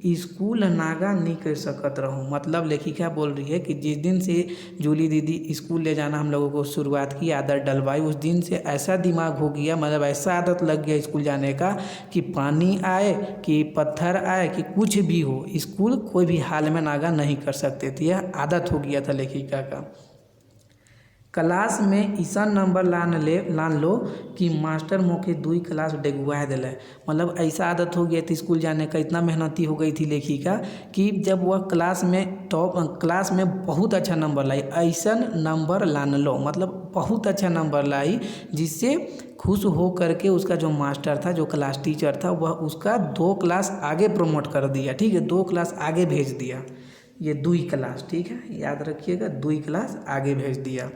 स्कूल नागा नहीं कर सकत रहूँ। मतलब लेखिका बोल रही है कि जिस दिन से जूली दीदी स्कूल ले जाना हम लोगों को शुरुआत की, आदत डलवाई, उस दिन से ऐसा दिमाग हो गया, मतलब ऐसा आदत लग गया स्कूल जाने का कि पानी आए कि पत्थर आए कि कुछ भी हो, स्कूल कोई भी हाल में नागा नहीं कर सकते थे। यह आदत हो गया था लेखिका का। क्लास में ऐसा नंबर लान लो कि मास्टर मोके 2 क्लास डेगुआ दिले, मतलब ऐसा आदत हो गया थी स्कूल जाने का, इतना मेहनती हो गई थी लेखिका कि जब वह क्लास में बहुत अच्छा नंबर लाई, ऐसा नंबर लान लो, मतलब बहुत अच्छा नंबर लाई, जिससे खुश हो करके उसका जो मास्टर था, जो क्लास टीचर था, वह उसका 2 क्लास आगे प्रमोट कर दिया, ठीक है, 2 क्लास आगे भेज दिया। ये 2 क्लास, ठीक है, याद रखिएगा, 2 क्लास आगे भेज दिया।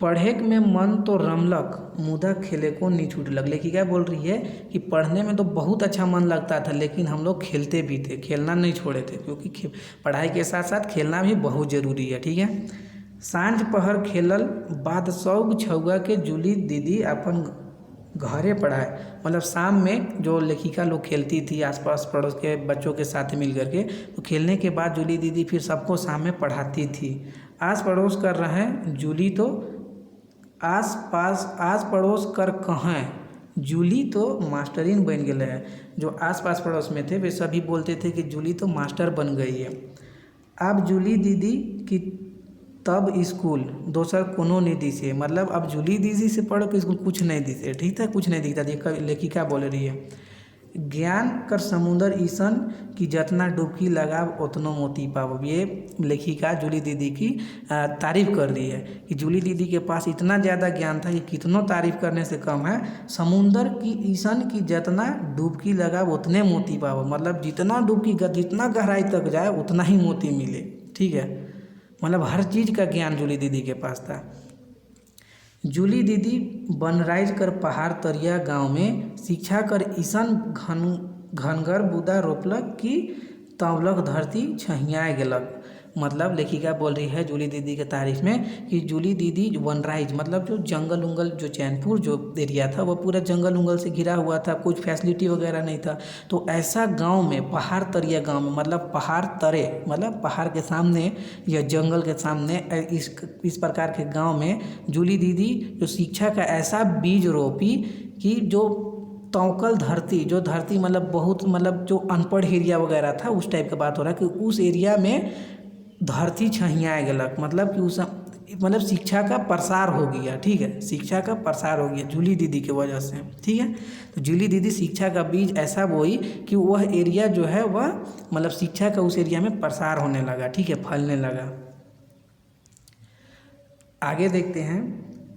पढ़े में मन तो रमलक मुदा खेले को नहीं छूटलक। लेखिका बोल रही है कि पढ़ने में तो बहुत अच्छा मन लगता था, लेकिन हम लोग खेलते भी थे, खेलना नहीं छोड़े थे, क्योंकि पढ़ाई के साथ साथ खेलना भी बहुत ज़रूरी है, ठीक है। सांझ पहर खेलल बाद सौग छौगा के जूली दीदी अपन घरे पढ़ाए, मतलब शाम में जो लेखिका लोग खेलती थी आसपास पड़ोस के बच्चों के साथ मिल करके, तो खेलने के बाद जूली दीदी फिर सबको शाम में पढ़ाती थी। आस पड़ोस कर रहे हैं जूली तो आस पड़ोस कर कहाँ, जूली तो मास्टरीन बन गए है। जो आस पास पड़ोस में थे वे सभी बोलते थे कि जूली तो मास्टर बन गई है। अब जूली दीदी की तब स्कूल दोसर कोनो नहीं दिसे, मतलब अब जूली दीदी से पढ़ो कि स्कूल कुछ नहीं दिसे, ठीक था, कुछ नहीं दिखता। लेखिका बोल रही है ज्ञान कर समुंदर ईसन की जतना डुबकी लगाव उतनो मोती पाव। ये लेखिका जूली दीदी की तारीफ कर रही है कि जूली दीदी के पास इतना ज़्यादा ज्ञान था कि कितनों तारीफ करने से कम है। समुंदर की ईसन की जतना डुबकी लगाव उतने मोती पाव, मतलब जितना डुबकी जितना गहराई तक जाए उतना ही मोती मिले, ठीक है, मतलब हर चीज़ का ज्ञान जूली दीदी के पास था। जूली दीदी बनराइज कर पहाड़ तरिया गांव में शिक्षा कर ईसन घनगर बुदा रोपलक कि तवलक धरती छहिया गेलक। मतलब लेखिका बोल रही है जूली दीदी के तारीफ में कि जूली दीदी वनराइज, मतलब जो जंगल उंगल, जो चैनपुर जो एरिया था वह पूरा जंगल उंगल से घिरा हुआ था, कुछ फैसिलिटी वगैरह नहीं था। तो ऐसा गांव में, पहाड़ तरिया गांव में, मतलब पहाड़ तरे, मतलब पहाड़ के सामने या जंगल के सामने, इस प्रकार के गांव में जूली दीदी जो शिक्षा का ऐसा बीज रोपी कि जो तौकल धरती, जो धरती मतलब बहुत, मतलब जो अनपढ़ एरिया वगैरह था उस टाइप का बात हो रहा है कि उस एरिया में धरती छहिया गेलक, मतलब कि उस मतलब शिक्षा का प्रसार हो गया, ठीक है, शिक्षा का प्रसार हो गया जूली दीदी की वजह से, ठीक है। तो जूली दीदी शिक्षा का बीज ऐसा बोई कि वह एरिया जो है वह मतलब शिक्षा का उस एरिया में प्रसार होने लगा, ठीक है, फैलने लगा। आगे देखते हैं,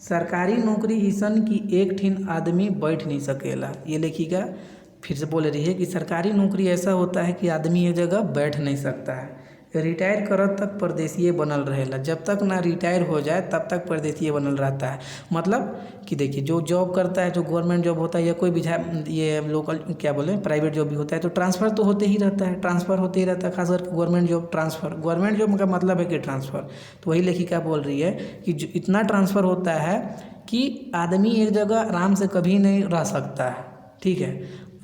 सरकारी नौकरी ईसन की एक ठिन आदमी बैठ नहीं सकेला। ये लेखिका फिर से बोल रही है कि सरकारी नौकरी ऐसा होता है कि आदमी एक जगह बैठ नहीं सकता है। रिटायर करत तक परदेसीय बनल रहेला, जब तक ना रिटायर हो जाए तब तक परदेसीय बनल रहता है। मतलब कि देखिए जो जॉब करता है, जो गवर्नमेंट जॉब होता है या कोई भी ये लोकल क्या बोले प्राइवेट जॉब भी होता है, तो ट्रांसफ़र तो होते ही रहता है, ट्रांसफ़र होते ही रहता है, खासकर government job transfer, government job का मतलब है कि ट्रांसफ़र। तो वही लेखिका बोल रही है कि जो इतना ट्रांसफ़र होता है कि आदमी एक जगह आराम से कभी नहीं रह सकता है, ठीक है,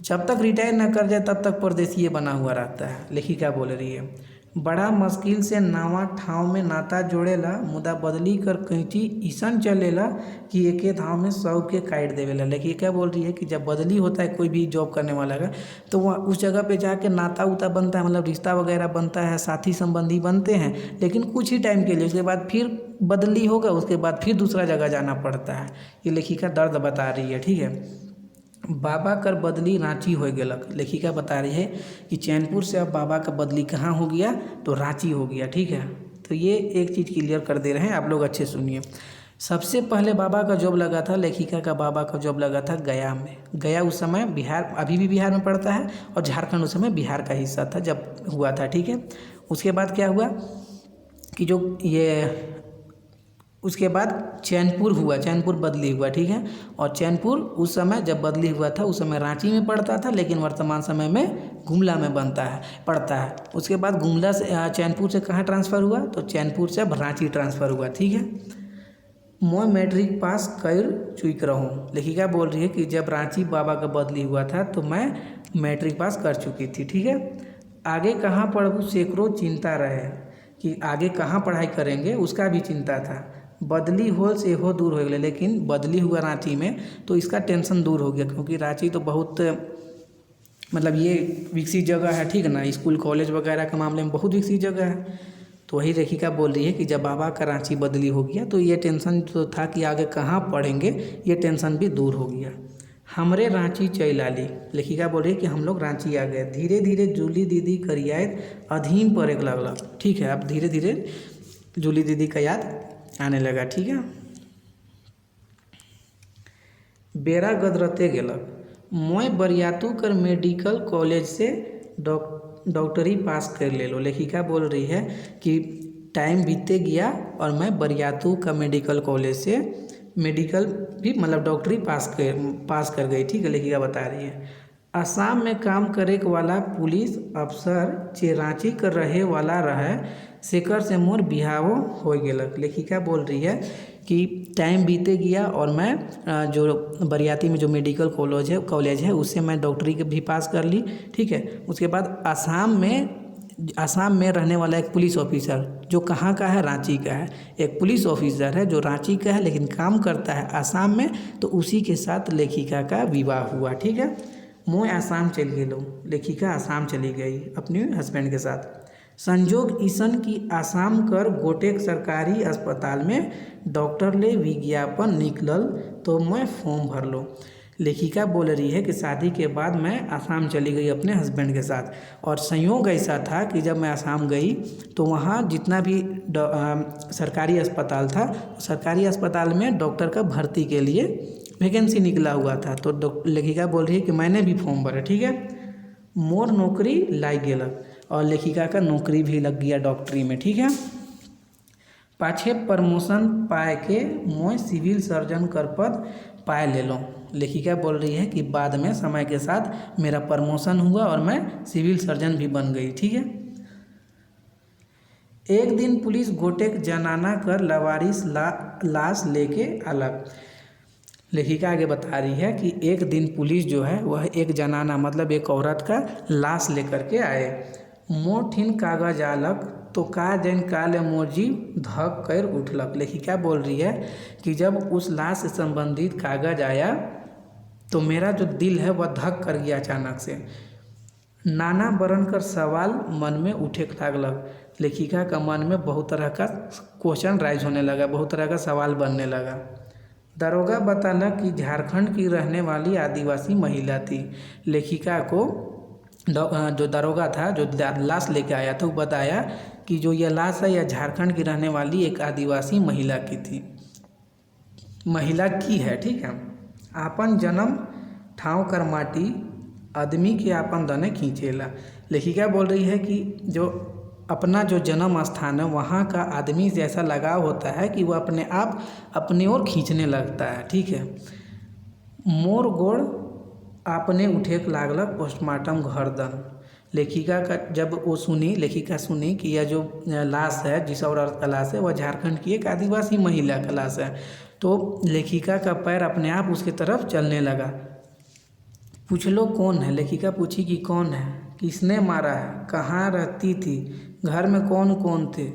जब तक रिटायर ना कर जाए तब तक परदेसीय बना हुआ रहता है, लेखिका बोल रही है। बड़ा मुश्किल से नवा ठाव में नाता जोड़ेला, मुदा बदली कर कैंची ईसन चलेला कि एके धाव में 100 के काट देवेला। लेकिन क्या बोल रही है कि जब बदली होता है कोई भी जॉब करने वाला का, तो वहाँ उस जगह पे जाके नाता उता बनता है, मतलब रिश्ता वगैरह बनता है, साथी संबंधी बनते हैं, लेकिन कुछ ही टाइम के लिए, उसके बाद फिर बदली होगा, उसके बाद फिर दूसरा जगह जाना पड़ता है। ये लेखिका दर्द बता रही है, ठीक है। बाबा कर बदली रांची हो गेलक। लेखिका बता रही है कि चैनपुर से अब बाबा का बदली कहाँ हो गया, तो रांची हो गया। ठीक है, तो ये एक चीज़ क्लियर कर दे रहे हैं, आप लोग अच्छे सुनिए। सबसे पहले बाबा का जॉब लगा था, लेखिका का बाबा का जॉब लगा था गया में। गया उस समय बिहार, अभी भी बिहार में पड़ता है, और झारखंड उस समय बिहार का हिस्सा था जब हुआ था। ठीक है, उसके बाद क्या हुआ कि जो ये उसके बाद चैनपुर हुआ, चैनपुर बदली हुआ। ठीक है, और चैनपुर उस समय जब बदली हुआ था उस समय रांची में पड़ता था, लेकिन वर्तमान समय में गुमला में पड़ता है। उसके बाद गुमला से चैनपुर से कहाँ ट्रांसफ़र हुआ, तो चैनपुर से अब रांची ट्रांसफ़र हुआ। ठीक है, मैं मैट्रिक पास कर चुक रहूँ। लेखिका बोल रही है कि जब रांची बाबा का बदली हुआ था तो मैं मैट्रिक पास कर चुकी थी। ठीक है, आगे कहाँ पढ़ूँ सैकड़ों चिंता रहे, कि आगे कहाँ पढ़ाई करेंगे उसका भी चिंता था। बदली होल से हो दूर हो गया, लेकिन बदली हुआ रांची में तो इसका टेंशन दूर हो गया, क्योंकि रांची तो बहुत मतलब ये विकसित जगह है। ठीक है ना, स्कूल कॉलेज वगैरह के मामले में बहुत विकसित जगह है। तो वही लेखिका बोल रही है कि जब बाबा का रांची बदली हो गया तो ये टेंशन जो था कि आगे कहाँ पढ़ेंगे, ये टेंशन भी दूर हो गया। हमरे रांची चल आली। लेखिका बोल रही है कि हम लोग रांची आ गए। धीरे धीरे जूली दीदी कर याद अधीन पर एक लगलक। ठीक है, अब धीरे धीरे जूली दीदी का याद आने लगा। ठीक है, बेरा गदरते गेलक। मैं बरियातू कर मेडिकल कॉलेज से डॉक्टरी पास कर ले लो। लेखिका बोल रही है कि टाइम बीते गया और मैं बरियातू का मेडिकल कॉलेज से मेडिकल भी मतलब डॉक्टरी पास कर गई। ठीक है, लेखिका बता रही है। असम में काम करे वाला पुलिस अफसर चे रांची कर रहे वाला रहे, शेखर से मोर बिहाव हो गेलक। लेखिका बोल रही है कि टाइम बीते गया और मैं जो बरियाती में जो मेडिकल कॉलेज है उससे मैं डॉक्टरी के भी पास कर ली। ठीक है, उसके बाद आसाम में रहने वाला एक पुलिस ऑफिसर जो कहाँ का है, रांची का है। एक पुलिस ऑफिसर है जो रांची का है लेकिन काम करता है आसाम में, तो उसी के साथ लेखिका का विवाह हुआ। ठीक है, मैं आसाम चल गई लो। लेखिका आसाम चली गई अपने हस्बैंड के साथ। संजोग ईसन की आसाम कर गोटेक सरकारी अस्पताल में डॉक्टर ले विज्ञापन निकलल तो मैं फॉर्म भर लो। लेखिका बोल रही है कि शादी के बाद मैं आसाम चली गई अपने हस्बैंड के साथ, और संयोग ऐसा था कि जब मैं आसाम गई तो वहाँ जितना भी सरकारी अस्पताल था, सरकारी अस्पताल में डॉक्टर का भर्ती के लिए वैकेंसी निकला हुआ था। तो लेखिका बोल रही है कि मैंने भी फॉर्म भरा। ठीक है, मोर नौकरी लाग गेलक, और लेखिका का नौकरी भी लग गया डॉक्टरी में। ठीक है, पाछे प्रमोशन पाए के मैं सिविल सर्जन कर पद पाए ले लो। लेखिका बोल रही है कि बाद में समय के साथ मेरा प्रमोशन हुआ और मैं सिविल सर्जन भी बन गई। ठीक है, एक दिन पुलिस गोटेक जनाना कर लवारिस लाश लेके अलग। लेखिका आगे बता रही है कि एक दिन पुलिस जो है वह एक जनाना मतलब एक औरत का लाश लेकर के आए। मोठिन कागज आलक तो का जैन काले मोरजी धक कर उठलक। लेखिका बोल रही है कि जब उस लाश से संबंधित कागज आया तो मेरा जो दिल है वह धक कर गया अचानक से। नाना बरन कर सवाल मन में उठे लागलक। लेखिका का मन में बहुत तरह का क्वेश्चन राइज होने लगा, बहुत तरह का सवाल बनने लगा। दरोगा बताला कि झारखंड की रहने वाली आदिवासी महिला थी। लेखिका को जो दरोगा था जो लाश लेके आया था वो बताया कि जो यह लाश है यह झारखंड की रहने वाली एक आदिवासी महिला की थी, महिला की है। ठीक है, आपन जन्म ठाव कर माटी आदमी के आपन दने खींचेला। लेखिका बोल रही है कि जो अपना जो जन्म स्थान है वहाँ का आदमी से ऐसा लगाव होता है कि वो अपने आप अपने ओर खींचने लगता है। ठीक है, मोर गोड़ आपने उठेक लागलक पोस्टमार्टम घरदन। लेखिका का जब वो लेखिका सुनी कि यह जो लाश है जिस औरत का लाश है वह झारखंड की एक आदिवासी महिला का लाश है, तो लेखिका का पैर अपने आप उसके तरफ चलने लगा। पूछ लो कौन है। लेखिका पूछी कि कौन है, किसने मारा है, कहाँ रहती थी, घर में कौन कौन थे,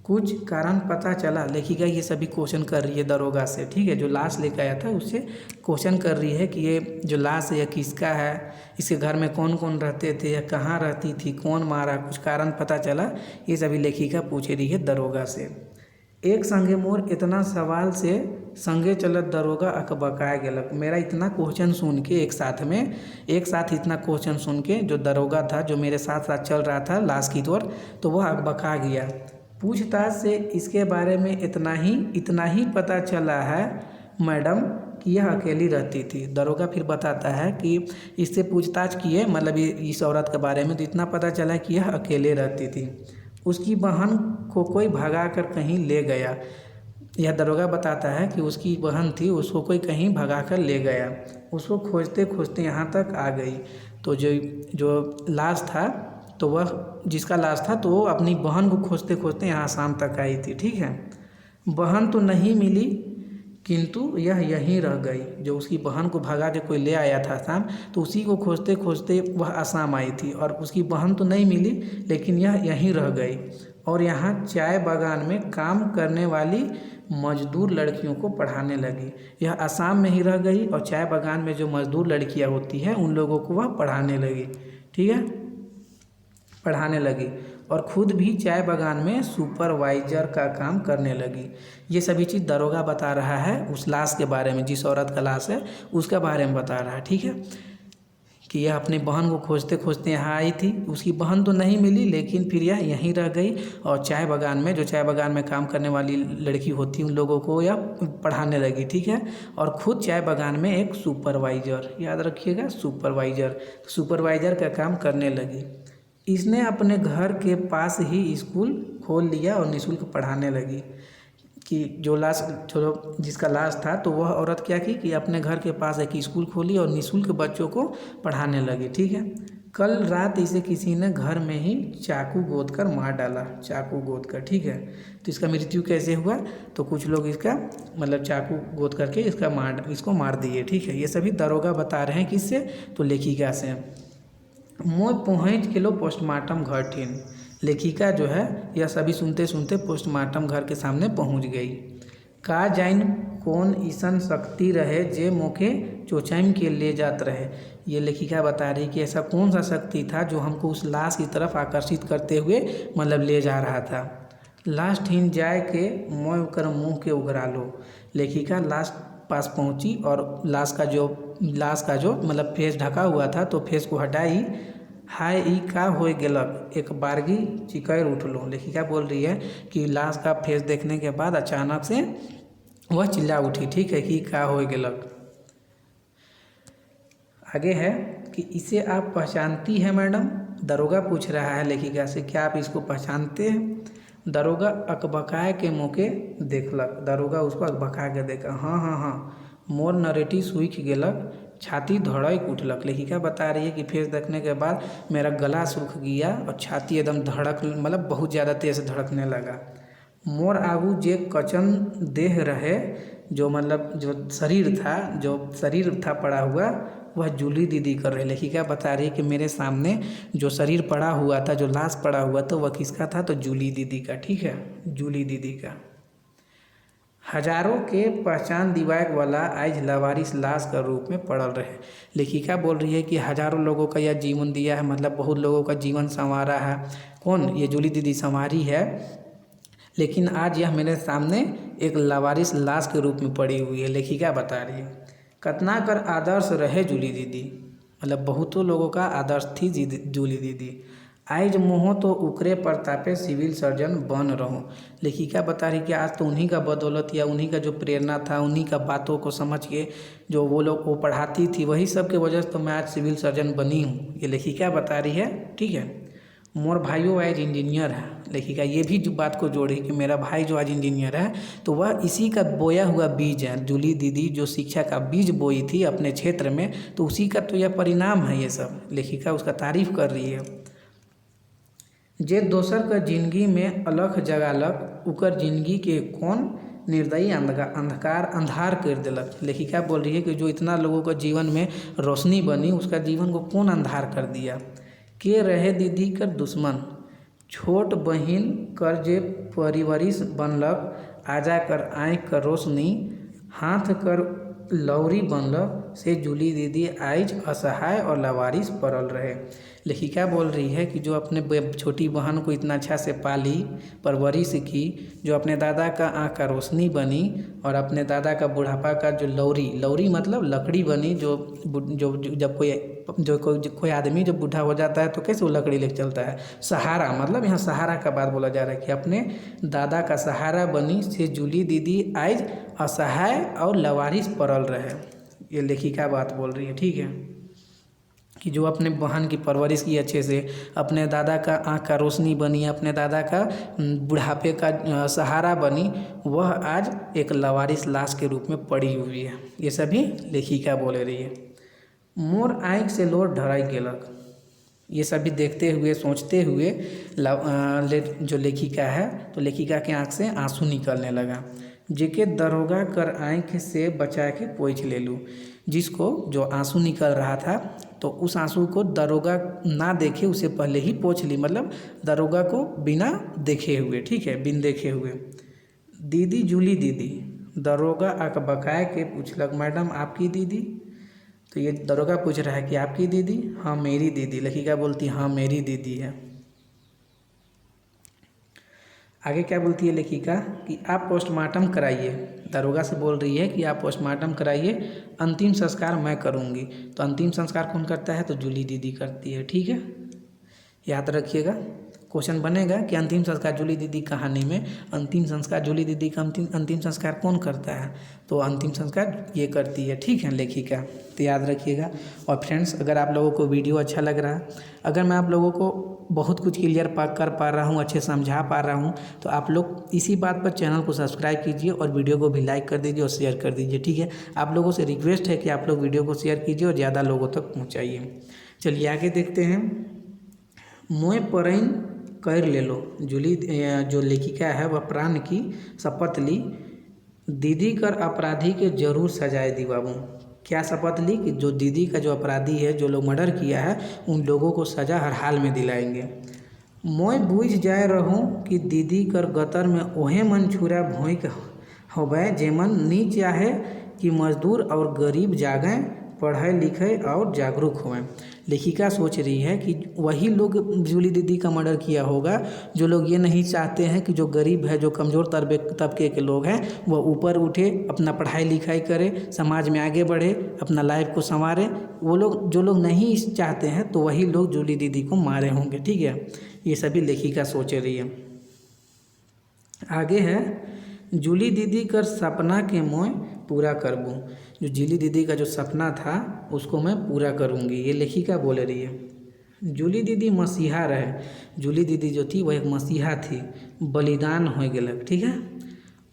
कुछ कारण पता चला। लेखिका ये सभी क्वेश्चन कर रही है दरोगा से। ठीक है, जो लाश लेकर आया था उससे क्वेश्चन कर रही है कि ये जो लाश है यह किसका है, इसके घर में कौन कौन रहते थे, या कहाँ रहती थी, कौन मारा, कुछ कारण पता चला। ये सभी लेखिका पूछ रही है दरोगा से। एक संगे मोर इतना सवाल से संगे चलत दरोगा अकबकाए गेलक। मेरा इतना क्वेश्चन सुन के एक साथ इतना क्वेश्चन सुन के जो दरोगा था, जो मेरे साथ साथ चल रहा था लाश की तौर, तो वह अकबका गया। पूछताछ से इसके बारे में इतना ही पता चला है मैडम कि यह अकेली रहती थी। दरोगा फिर बताता है कि इससे पूछताछ किए, मतलब इस औरत के बारे में, तो इतना पता चला कि यह अकेले रहती थी। उसकी बहन को कोई भगा कर कहीं ले गया। यह दरोगा बताता है कि उसकी बहन थी, उसको कोई कहीं भगा कर ले गया। उसको खोजते खोजते यहाँ तक आ गई। तो जो लाश था, तो वह जिसका लाश था, तो वो अपनी बहन को खोजते खोजते यहाँ शाम तक आई थी। ठीक है, बहन तो नहीं मिली, किंतु यह यहीं रह गई। जो उसकी बहन को भगा के कोई ले आया था शाम, तो उसी को खोजते खोजते वह आसाम आई थी, और उसकी बहन तो नहीं मिली, लेकिन यह यहीं रह गई। और यहाँ चाय बागान में काम करने वाली मजदूर लड़कियों को पढ़ाने लगी। यह आसाम में ही रह गई और चाय बागान में जो मजदूर लड़कियाँ होती हैं, उन लोगों को वह पढ़ाने लगी। ठीक है, पढ़ाने लगी, और खुद भी चाय बागान में सुपरवाइजर का काम करने लगी। ये सभी चीज़ दरोगा बता रहा है उस लाश के बारे में, जिस औरत का लाश है उसका बारे में बता रहा है। ठीक है, कि यह अपनी बहन को खोजते खोजते यहाँ आई थी। उसकी बहन तो नहीं मिली, लेकिन फिर यह यहीं रह गई, और चाय बागान में काम करने वाली लड़की होती उन लोगों को यह पढ़ाने लगी। ठीक है, और खुद चाय बागान में एक सुपरवाइजर, याद रखिएगा, सुपरवाइजर का काम करने लगी। इसने अपने घर के पास ही स्कूल खोल लिया और निःशुल्क पढ़ाने लगी। कि जिसका लाश था, तो वह औरत क्या की कि अपने घर के पास एक स्कूल खोली और निःशुल्क बच्चों को पढ़ाने लगी। ठीक है, कल रात इसे किसी ने घर में ही चाकू गोद कर मार डाला, चाकू गोद कर। ठीक है, तो इसका मृत्यु कैसे हुआ, तो कुछ लोग इसका मतलब चाकू गोद करके इसको मार दिए। ठीक है, ये सभी दरोगा बता रहे हैं किससे, तो लेखिका से। मोय पहुँच गेलो पोस्टमार्टम घर ठीन। लेखिका जो है यह सभी सुनते सुनते पोस्टमार्टम घर के सामने पहुंच गई। का जाइन कौन ईसन शक्ति रहे जे मोके चोचैम के ले जात रहे। ये लेखिका बता रही कि ऐसा कौन सा शक्ति था जो हमको उस लाश की तरफ आकर्षित करते हुए मतलब ले जा रहा था। लाश ठीन जाए के मोय ओकर मुँह के उघरा लो। लेखिका लाश पास पहुंची और लाश का जो मतलब फेस ढका हुआ था, तो फेस को हटाई। हाय ई का हो गेलक, एक बारगी चिकर उठलो। लेखिका बोल रही है कि लाश का फेस देखने के बाद अचानक से वह चिल्ला उठी। ठीक है, कि का हो गेलक। आगे है कि इसे आप पहचानती हैं मैडम। दरोगा पूछ रहा है लेखिका से, क्या आप इसको पहचानते हैं। दरोगा अकबकाए के मौके देखलक। दरोगा उसको अकबका के देखा। हाँ, मोर नरेटी सूख गेलक, छाती धड़क उठलक। लेखिका बता रही है कि फेस देखने के बाद मेरा गला सूख गया और छाती एकदम मतलब बहुत ज़्यादा तेज़ धड़कने लगा। मोर आगू जे कचन देह रहे, जो शरीर था पड़ा हुआ, वह जूली दीदी कर रहे। लेखिका बता रही है कि मेरे सामने जो शरीर पड़ा हुआ था, जो लाश पड़ा हुआ था, वह किसका था, तो जूली दीदी का। ठीक है, जूली दीदी का। हजारों के पहचान दिवाए वाला आज लावारिस लाश का रूप में पड़ल रहे। लेखिका बोल रही है कि हजारों लोगों का यह जीवन दिया है, मतलब बहुत लोगों का जीवन संवारा है। कौन, ये जूली दीदी संवारी है, लेकिन आज यह मेरे सामने एक लावारिस लाश के रूप में पड़ी हुई है। लेखिका बता रही है कतना कर आदर्श रहे जूली दीदी, मतलब बहुतों लोगों का आदर्श थी जूली दीदी। आइज मोहो तो उकरे प्रतापे सिविल सर्जन बन रहो। लेखिका बता रही कि आज तो उन्हीं का बदौलत या उन्हीं का जो प्रेरणा था, उन्हीं का बातों को समझ के जो वो पढ़ाती थी, वही सब के वजह से तो मैं आज सिविल सर्जन बनी हूँ। ये लेखिका बता रही है। ठीक है, मोर भाइयों आज इंजीनियर है। लेखिका ये भी जो बात को जोड़ी कि मेरा भाई जो आज इंजीनियर है, तो वह इसी का बोया हुआ बीज है। जूली दीदी जो शिक्षा का बीज बोई थी अपने क्षेत्र में, तो उसी का तो यह परिणाम है। ये सब लेखिका उसका तारीफ कर रही है। जे दोसर का जिंदगी में अलख जगालक, उकर जिंदगी के कौन निर्दयी अंधार कर देलक। लेखिका बोल रही है कि जो इतना लोगों का जीवन में रोशनी बनी, उसका जीवन को कौन अंधार कर दिया। के रहे दीदी कर दुश्मन, छोट बहिन कर जे परिवरिश बनलक, आजा कर आँख कर रोशनी, हाथ कर लौरी बनलक, से जूली दीदी आइज असहाय और लावारिस पड़ल रहे। लेखिका बोल रही है कि जो अपने छोटी बहन को इतना अच्छा से पाली परवरिश की, जो अपने दादा का आँख का रोशनी बनी और अपने दादा का बुढ़ापा का जो लौरी मतलब लकड़ी बनी, जो जब कोई आदमी जब बूढ़ा हो जाता है तो कैसे वो लकड़ी लेकर चलता है, सहारा, मतलब यहाँ सहारा का बात बोला जा रहा है कि अपने दादा का सहारा बनी से जूली दीदी आइज असहाय और लावारिस पड़ल रहे। ये लेखिका बात बोल रही है, ठीक है, कि जो अपने बहन की परवरिश की अच्छे से, अपने दादा का आँख का रोशनी बनी, अपने दादा का बुढ़ापे का सहारा बनी, वह आज एक लावारिस लाश के रूप में पड़ी हुई है। ये सभी लेखिका बोल रही है। मोर आँख से लोर ढराई गेलक, ये सभी देखते हुए सोचते हुए जो लेखिका है तो लेखिका के आँख से आंसू निकलने लगा। जेके दरोगा कर आँख से बचा के पोंछ ले लूँ, जिसको जो आंसू निकल रहा था तो उस आंसू को दरोगा ना देखे उसे पहले ही पोंछ ली, मतलब दरोगा को बिना देखे हुए, ठीक है, बिन देखे हुए। दीदी जूली दीदी, दरोगा अक बकाए के पूछलक, मैडम आपकी दीदी? तो ये दरोगा पूछ रहा है कि आपकी दीदी? हाँ मेरी दीदी। लेखिका बोलती हाँ मेरी दीदी है। आगे क्या बोलती है लेखिका कि आप पोस्टमार्टम कराइए। दरोगा से बोल रही है कि आप पोस्टमार्टम कराइए, अंतिम संस्कार मैं करूँगी। तो अंतिम संस्कार कौन करता है? तो जूली दीदी करती है, ठीक है, याद रखिएगा। क्वेश्चन बनेगा कि अंतिम संस्कार जूली दीदी कहानी में अंतिम संस्कार जूली दीदी का अंतिम संस्कार कौन करता है? तो अंतिम संस्कार ये करती है, ठीक है, लेखिका। तो याद रखिएगा। और फ्रेंड्स, अगर आप लोगों को वीडियो अच्छा लग रहा है, अगर मैं आप लोगों को बहुत कुछ क्लियर कर पा रहा हूँ, अच्छे समझा पा रहा हूँ, तो आप लोग इसी बात पर चैनल को सब्सक्राइब कीजिए और वीडियो को भी लाइक कर दीजिए और शेयर कर दीजिए, ठीक है। आप लोगों से रिक्वेस्ट है कि आप लोग वीडियो को शेयर कीजिए और ज़्यादा लोगों तक पहुँचाइए। चलिए आगे देखते हैं। मोए परैन कर ले लो, जूली जो लेखिका है वह प्राण की शपथ ली, दीदी कर अपराधी के जरूर सजाए दिवाऊँ। क्या शपथ ली? कि जो दीदी का जो अपराधी है, जो लोग मर्डर किया है, उन लोगों को सज़ा हर हाल में दिलाएंगे। मोय बूझ जाए रहूँ कि दीदी कर गतर में ओहे मन छुरा भोंक होवे, जेमन नी चाहे कि मजदूर और गरीब जागें, पढ़े लिखे और जागरूक हों। लेखिका सोच रही है कि वही लोग जूली दीदी का मर्डर किया होगा जो लोग ये नहीं चाहते हैं कि जो गरीब है, जो कमज़ोर तबके के लोग हैं, वह ऊपर उठे, अपना पढ़ाई लिखाई करे, समाज में आगे बढ़े, अपना लाइफ को संवारे। वो लोग जो लोग नहीं चाहते हैं तो वही लोग जूली दीदी को मारे होंगे, ठीक है। ये सभी लेखिका सोच रही है। आगे है, जूली दीदी कर सपना के मोय पूरा करबूँ। जो जूली दीदी का जो सपना था उसको मैं पूरा करूँगी, ये लेखिका बोल रही है। जूली दीदी मसीहा रहे। जूली दीदी जो थी वह एक मसीहा थी, बलिदान हो गेलक, ठीक है।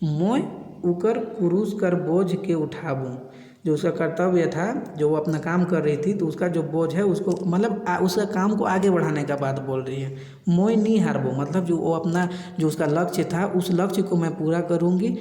मोय उकर क्रूस कर बोझ के उठाबूँ। जो उसका कर्तव्य था, जो वो अपना काम कर रही थी, तो उसका जो बोझ है उसको, मतलब उसका काम को आगे बढ़ाने का बात बोल रही है। मोय नहीं हारबो, मतलब जो वो अपना जो उसका लक्ष्य था उस लक्ष्य को मैं पूरा करूँगी,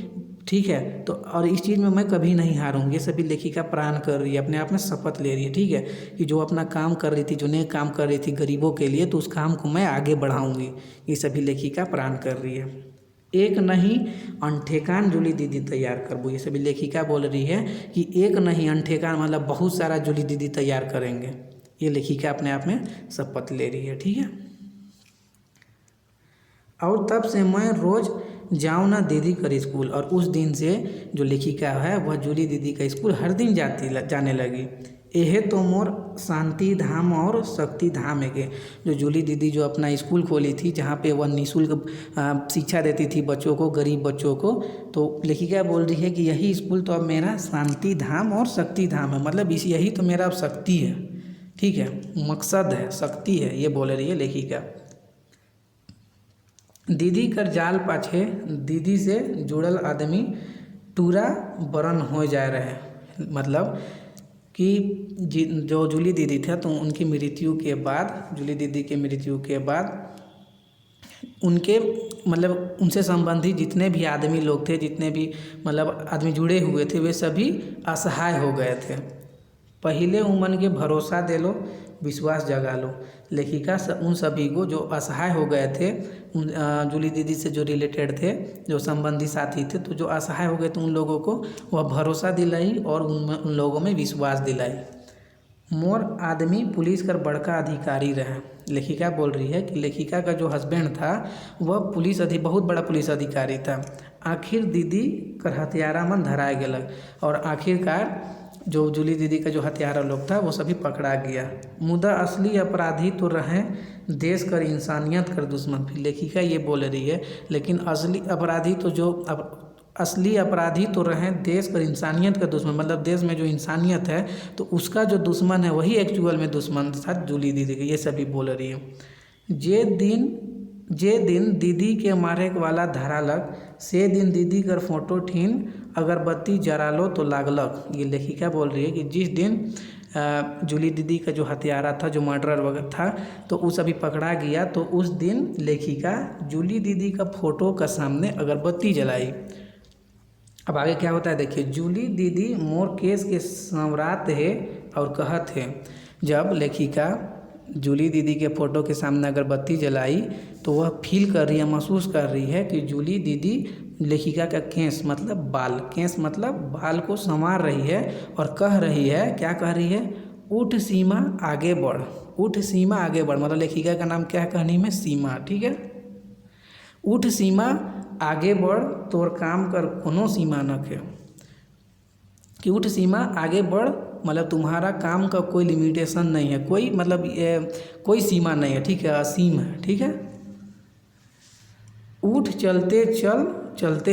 ठीक है। तो और इस चीज़ में मैं कभी नहीं हारूंगी। ये सभी लेखिका प्राण कर रही है, अपने आप में शपथ ले रही है, ठीक है, कि जो अपना काम कर रही थी, जो नेक काम कर रही थी गरीबों के लिए, तो उस काम को मैं आगे बढ़ाऊंगी। ये सभी लेखिका प्राण कर रही है। एक नहीं अनठेकान जूली दीदी तैयार करबो। ये सभी लेखिका बोल रही है कि एक नहीं अनठेकान, मतलब बहुत सारा जूली दीदी तैयार करेंगे। ये लेखिका अपने आप में शपथ ले रही है, ठीक है। और तब से मैं रोज़ जाऊँ ना दीदी कर स्कूल, और उस दिन से जो लेखिका है वह जूली दीदी का स्कूल हर दिन जाने लगी। यह तो मोर शांति धाम और शक्ति धाम है के। जो जूली दीदी जो अपना स्कूल खोली थी, जहाँ पे वह निःशुल्क शिक्षा देती थी बच्चों को, गरीब बच्चों को, तो लेखिका बोल रही है कि यही स्कूल तो अब मेरा शांति धाम और शक्ति धाम है, मतलब यही तो मेरा अब शक्ति है, ठीक है, मकसद है, शक्ति है, ये बोल रही है लेखिका। दीदी कर जाल पाछे दीदी से जुड़ल आदमी टूरा बरन हो जा रहे, मतलब कि जो जूली दीदी थे तो उनकी मृत्यु के बाद, जूली दीदी के मृत्यु के बाद उनके मतलब उनसे संबंधित जितने भी आदमी लोग थे, जितने भी मतलब आदमी जुड़े हुए थे, वे सभी असहाय हो गए थे। पहले उमन के भरोसा दे लो, विश्वास जगा लो। लेखिका उन सभी को जो असहाय हो गए थे, जूली दीदी से जो रिलेटेड थे, जो संबंधी साथी थे, तो जो असहाय हो गए थे उन लोगों को वह भरोसा दिलाई और उन लोगों में विश्वास दिलाई। मोर आदमी पुलिस कर बड़का अधिकारी रहे। लेखिका बोल रही है कि लेखिका का जो हस्बैंड था वह बहुत बड़ा पुलिस अधिकारी था। आखिर दीदी कर हत्यारा मन धराए गेलक, और आखिरकार जो जूली दीदी का जो हत्यारा लोग था वो सभी पकड़ा गया। मुदा असली अपराधी तो रहे देश कर इंसानियत कर दुश्मन। फिर लेखिका ये बोल रही है, लेकिन असली अपराधी तो रहें देश और इंसानियत का दुश्मन, मतलब देश में जो इंसानियत है तो उसका जो दुश्मन है वही एक्चुअल में दुश्मन था जूली दीदी के। ये सभी बोल रही है। जे दिन दीदी के मारे वाला धरालक, से दिन दीदी कर फोटो ठीन अगरबत्ती जरा लो तो लागलक। ये लेखिका बोल रही है कि जिस दिन जूली दीदी का जो हत्यारा था, जो मर्डरर वगैरह था, तो उस अभी पकड़ा गया, तो उस दिन लेखिका जूली दीदी का फोटो का सामने अगरबत्ती जलाई। अब आगे क्या होता है देखिए। जूली दीदी मोर केस के सम्राट है और कहत है। जब लेखिका जूली दीदी के फ़ोटो के सामने अगरबत्ती जलाई तो वह फील कर रही है, महसूस कर रही है कि जूली दीदी लेखिका का केस मतलब बाल को संवार रही है और कह रही है, क्या कह रही है, उठ सीमा आगे बढ़। उठ सीमा आगे बढ़ मतलब लेखिका का नाम क्या है कहानी में, सीमा। ठीक है, उठ सीमा आगे बढ़, तोर काम कर कोनो सीमा न के। कि उठ सीमा आगे बढ़ मतलब तुम्हारा काम का कोई लिमिटेशन नहीं है, कोई मतलब कोई सीमा नहीं है। ठीक है, असीम है। ठीक है, उठ चलते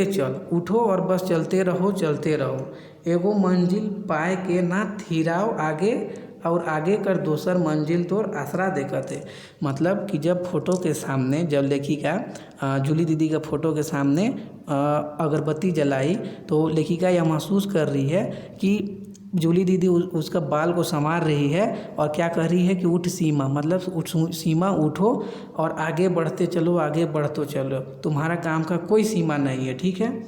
चल, उठो और बस चलते रहो। एगो मंजिल पाए के ना थिराव आगे, और आगे कर दोसर मंजिल तोर आसरा देखते। मतलब कि जब फोटो के सामने, जब लेखिका जूली दीदी का फ़ोटो के सामने अगरबत्ती जलाई तो लेखिका यह महसूस कर रही है कि जूली दीदी उसका बाल को संवार रही है और क्या कह रही है कि उठ सीमा मतलब सीमा उठो और आगे बढ़ते चलो, तुम्हारा काम का कोई सीमा नहीं है। ठीक है,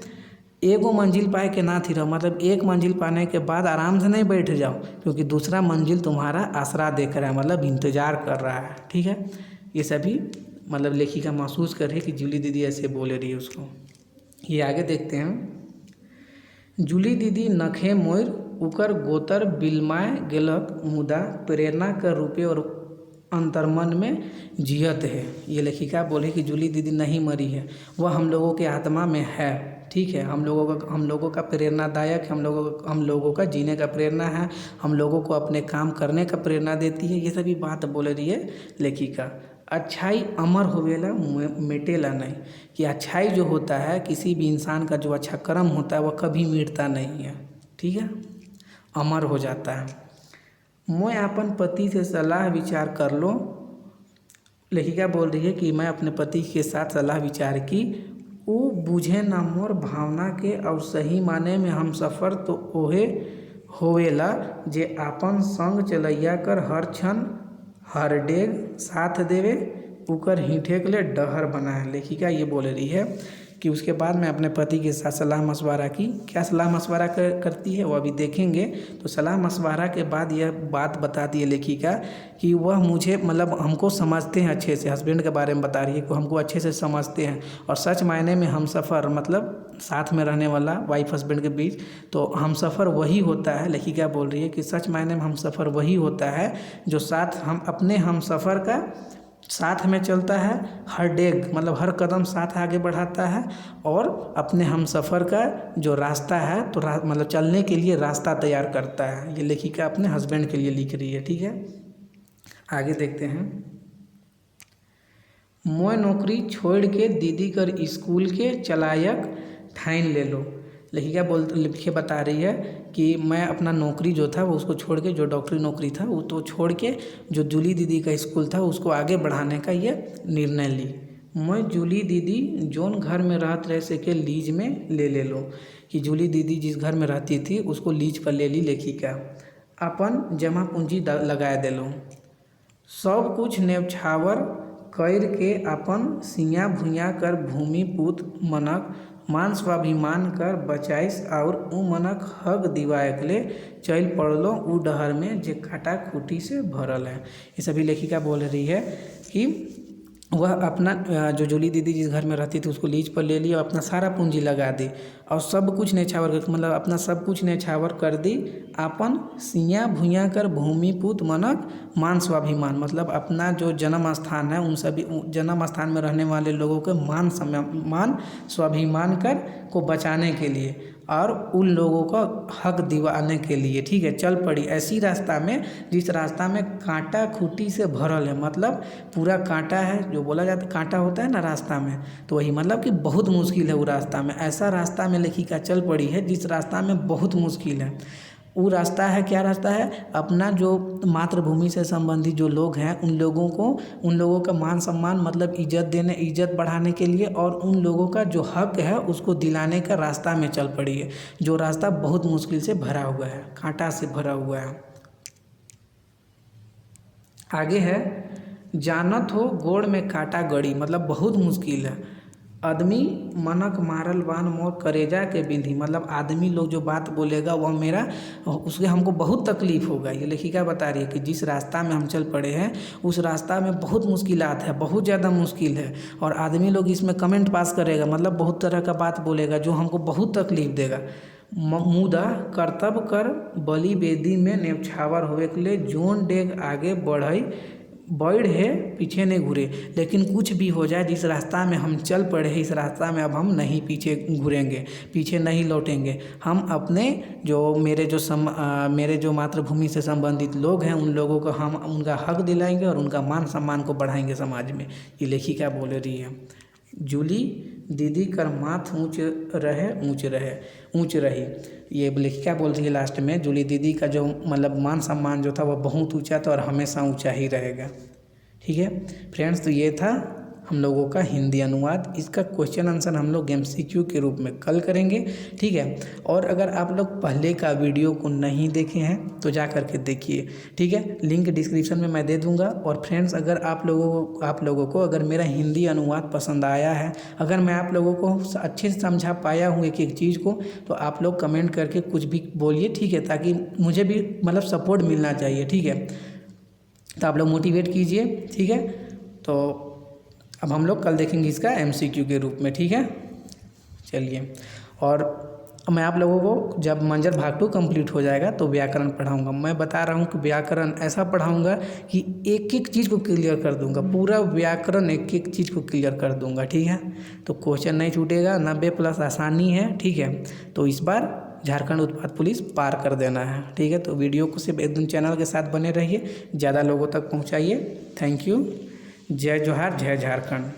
एगो मंजिल पाए के ना थी रहो मतलब एक मंजिल पाने के बाद आराम से नहीं बैठ जाओ, क्योंकि दूसरा मंजिल तुम्हारा आसरा देख रहा है, मतलब इंतज़ार कर रहा है। ठीक है, ये सभी मतलब लेखिका महसूस कर रही है कि जूली दीदी ऐसे बोल रही है उसको। ये आगे देखते हैं। जूली दीदी नखे मोर उकर गोतर बिलमाए गेलक, मुदा प्रेरणा कर रूपे और अंतर्मन में जियत है। ये लेखिका बोली कि जूली दीदी नहीं मरी है, वह हम लोगों के आत्मा में है। ठीक है, हम लोगों का प्रेरणादायक, हम लोगों का जीने का प्रेरणा है, हम लोगों को अपने काम करने का प्रेरणा देती है। ये सभी बात बोल रही है लेखिका। अच्छाई अमर होवेला मिटेला नहीं, कि अच्छाई जो होता है किसी भी इंसान का जो अच्छा कर्म होता है वह कभी मिटता नहीं है। ठीक है, अमर हो जाता है। मैं अपन पति से सलाह विचार कर लो। लेखिका बोल रही है कि मैं अपने पति के साथ सलाह विचार की, वो बुझे ना मोर भावना के, और सही माने में हम सफ़र तो ओहे होवेला जे आपन संग चलैया कर हर क्षण हर डेग साथ देवे, उकर हिंठे के लिए डहर बनाए। लेखिका ये बोल रही है कि उसके बाद मैं अपने पति के साथ सलाह मशवरा की। क्या सलाह मशवरा करती है वो अभी देखेंगे। तो सलाह मशवरा के बाद यह बात बताती है लेखिका कि वह मुझे मतलब हमको समझते हैं अच्छे से, हस्बैंड के बारे में बता रही है कि हमको अच्छे से समझते हैं, और सच मायने में हम सफ़र मतलब साथ में रहने वाला वाइफ हस्बैंड के बीच तो हम सफ़र वही होता है। लेखिका बोल रही है कि सच मायने में हम सफ़र वही होता है जो साथ हम अपने हम सफ़र का साथ में चलता है, हर डेग मतलब हर कदम साथ आगे बढ़ाता है, और अपने हम सफ़र का जो रास्ता है तो मतलब चलने के लिए रास्ता तैयार करता है। ये लेखिका अपने हस्बैंड के लिए लिख रही है। ठीक है, आगे देखते हैं। मोय नौकरी छोड़ के दीदी कर स्कूल के चलायक ठाइन ले लो। लेखिका लिख के बता रही है कि मैं अपना नौकरी जो था वो उसको छोड़ के, जो डॉक्टरी नौकरी था वो तो छोड़ के जो जूली दीदी का स्कूल था उसको आगे बढ़ाने का ये निर्णय ली। मैं जूली दीदी जोन घर में रहत रह सके लीज में ले लो, कि जूली दीदी जिस घर में रहती थी उसको लीज पर ले ली लेखिका। अपन जमा पूंजी लगाए दे लो, सब कुछ नेवछावर कर के अपन सिया भुइया कर भूमि पुत मनक मान स्वाभिमान कर बचाइस और ऊ मनक हक दिवायक ले चल पड़लो ऊ डहर में जे काटा खूटी से भरल है। ये सभी लेखिका बोल रही है कि वह अपना जो जूली दीदी जिस घर में रहती थी उसको लीज पर ले लिया और अपना सारा पूंजी लगा दी और सब कुछ न्यौछावर कर मतलब अपना सब कुछ न्यौछावर कर दी। अपन सिया भूया कर भूमिपुत मनक मान स्वाभिमान मतलब अपना जो जन्म स्थान है उन सभी जन्म स्थान में रहने वाले लोगों के मान स्वाभिमान कर को बचाने के लिए और उन लोगों को हक दिवाने के लिए, ठीक है, चल पड़ी ऐसी रास्ता में जिस रास्ता में कांटा खूटी से भरल है। मतलब पूरा कांटा है, जो बोला जाता है कांटा होता है ना रास्ता में, तो वही मतलब कि बहुत मुश्किल है वो रास्ता में। ऐसा रास्ता में लेखिका चल पड़ी है जिस रास्ता में बहुत मुश्किल है। वो रास्ता है, क्या रास्ता है? अपना जो मातृभूमि से संबंधित जो लोग हैं उन लोगों का मान सम्मान मतलब इज्जत बढ़ाने के लिए और उन लोगों का जो हक है उसको दिलाने का रास्ता में चल पड़ी है, जो रास्ता बहुत मुश्किल से भरा हुआ है, कांटा से भरा हुआ है। आगे है, जानत हो गोड़ में कांटा गड़ी मतलब बहुत मुश्किल है। आदमी मनक मारल बान मोर करेजा के बिंधी मतलब आदमी लोग जो बात बोलेगा वह मेरा उससे हमको बहुत तकलीफ होगा। ये लेखिका बता रही है कि जिस रास्ता में हम चल पड़े हैं उस रास्ता में बहुत मुश्किलात है, बहुत ज़्यादा मुश्किल है और आदमी लोग इसमें कमेंट पास करेगा मतलब बहुत तरह का बात बोलेगा जो हमको बहुत तकलीफ देगा। मुदा कर्तव्य कर बलि वेदी में न्यौछावर होवे के लिए जोन डेग आगे बढ़ है पीछे नहीं घूरे। लेकिन कुछ भी हो जाए जिस रास्ता में हम चल पड़े हैं इस रास्ता में अब हम नहीं पीछे घूरेंगे, पीछे नहीं लौटेंगे। हम अपने जो मेरे जो मातृभूमि से संबंधित लोग हैं उन लोगों को हम उनका हक दिलाएंगे और उनका मान सम्मान को बढ़ाएंगे समाज में। ये लेखिका बोल रही है। जूली दीदी कर माथ ऊँच रही। ये लेखिका बोल रही है लास्ट में, जूली दीदी का जो मतलब मान सम्मान जो था वह बहुत ऊंचा था और हमेशा ऊंचा ही रहेगा। ठीक है फ्रेंड्स, तो ये था हम लोगों का हिंदी अनुवाद। इसका क्वेश्चन आंसर हम लोग MCQ के रूप में कल करेंगे, ठीक है। और अगर आप लोग पहले का वीडियो को नहीं देखे हैं तो जा करके देखिए, ठीक है, लिंक डिस्क्रिप्शन में मैं दे दूंगा। और फ्रेंड्स, अगर आप लोगों को अगर मेरा हिंदी अनुवाद पसंद आया है, अगर मैं आप लोगों को अच्छे से समझा पाया हूँ एक चीज़ को, तो आप लोग कमेंट करके कुछ भी बोलिए, ठीक है, ताकि मुझे भी मतलब सपोर्ट मिलना चाहिए, ठीक है। तो आप लोग मोटिवेट कीजिए, ठीक है। तो अब हम लोग कल देखेंगे इसका MCQ के रूप में, ठीक है। चलिए, और मैं आप लोगों को जब मंजर भाग 2 कंप्लीट हो जाएगा तो व्याकरण पढ़ाऊंगा। मैं बता रहा हूँ कि व्याकरण ऐसा पढ़ाऊंगा कि एक एक चीज़ को क्लियर कर दूंगा, पूरा व्याकरण एक एक चीज़ को क्लियर कर दूंगा, ठीक है। तो क्वेश्चन नहीं छूटेगा, 90+ आसानी है, ठीक है। तो इस बार झारखंड उत्पाद पुलिस पार कर देना है, ठीक है। तो वीडियो को सिर्फ एकदम चैनल के साथ बने रहिए, ज़्यादा लोगों तक पहुँचाइए। Thank you. जय जोहार, जय झारखंड।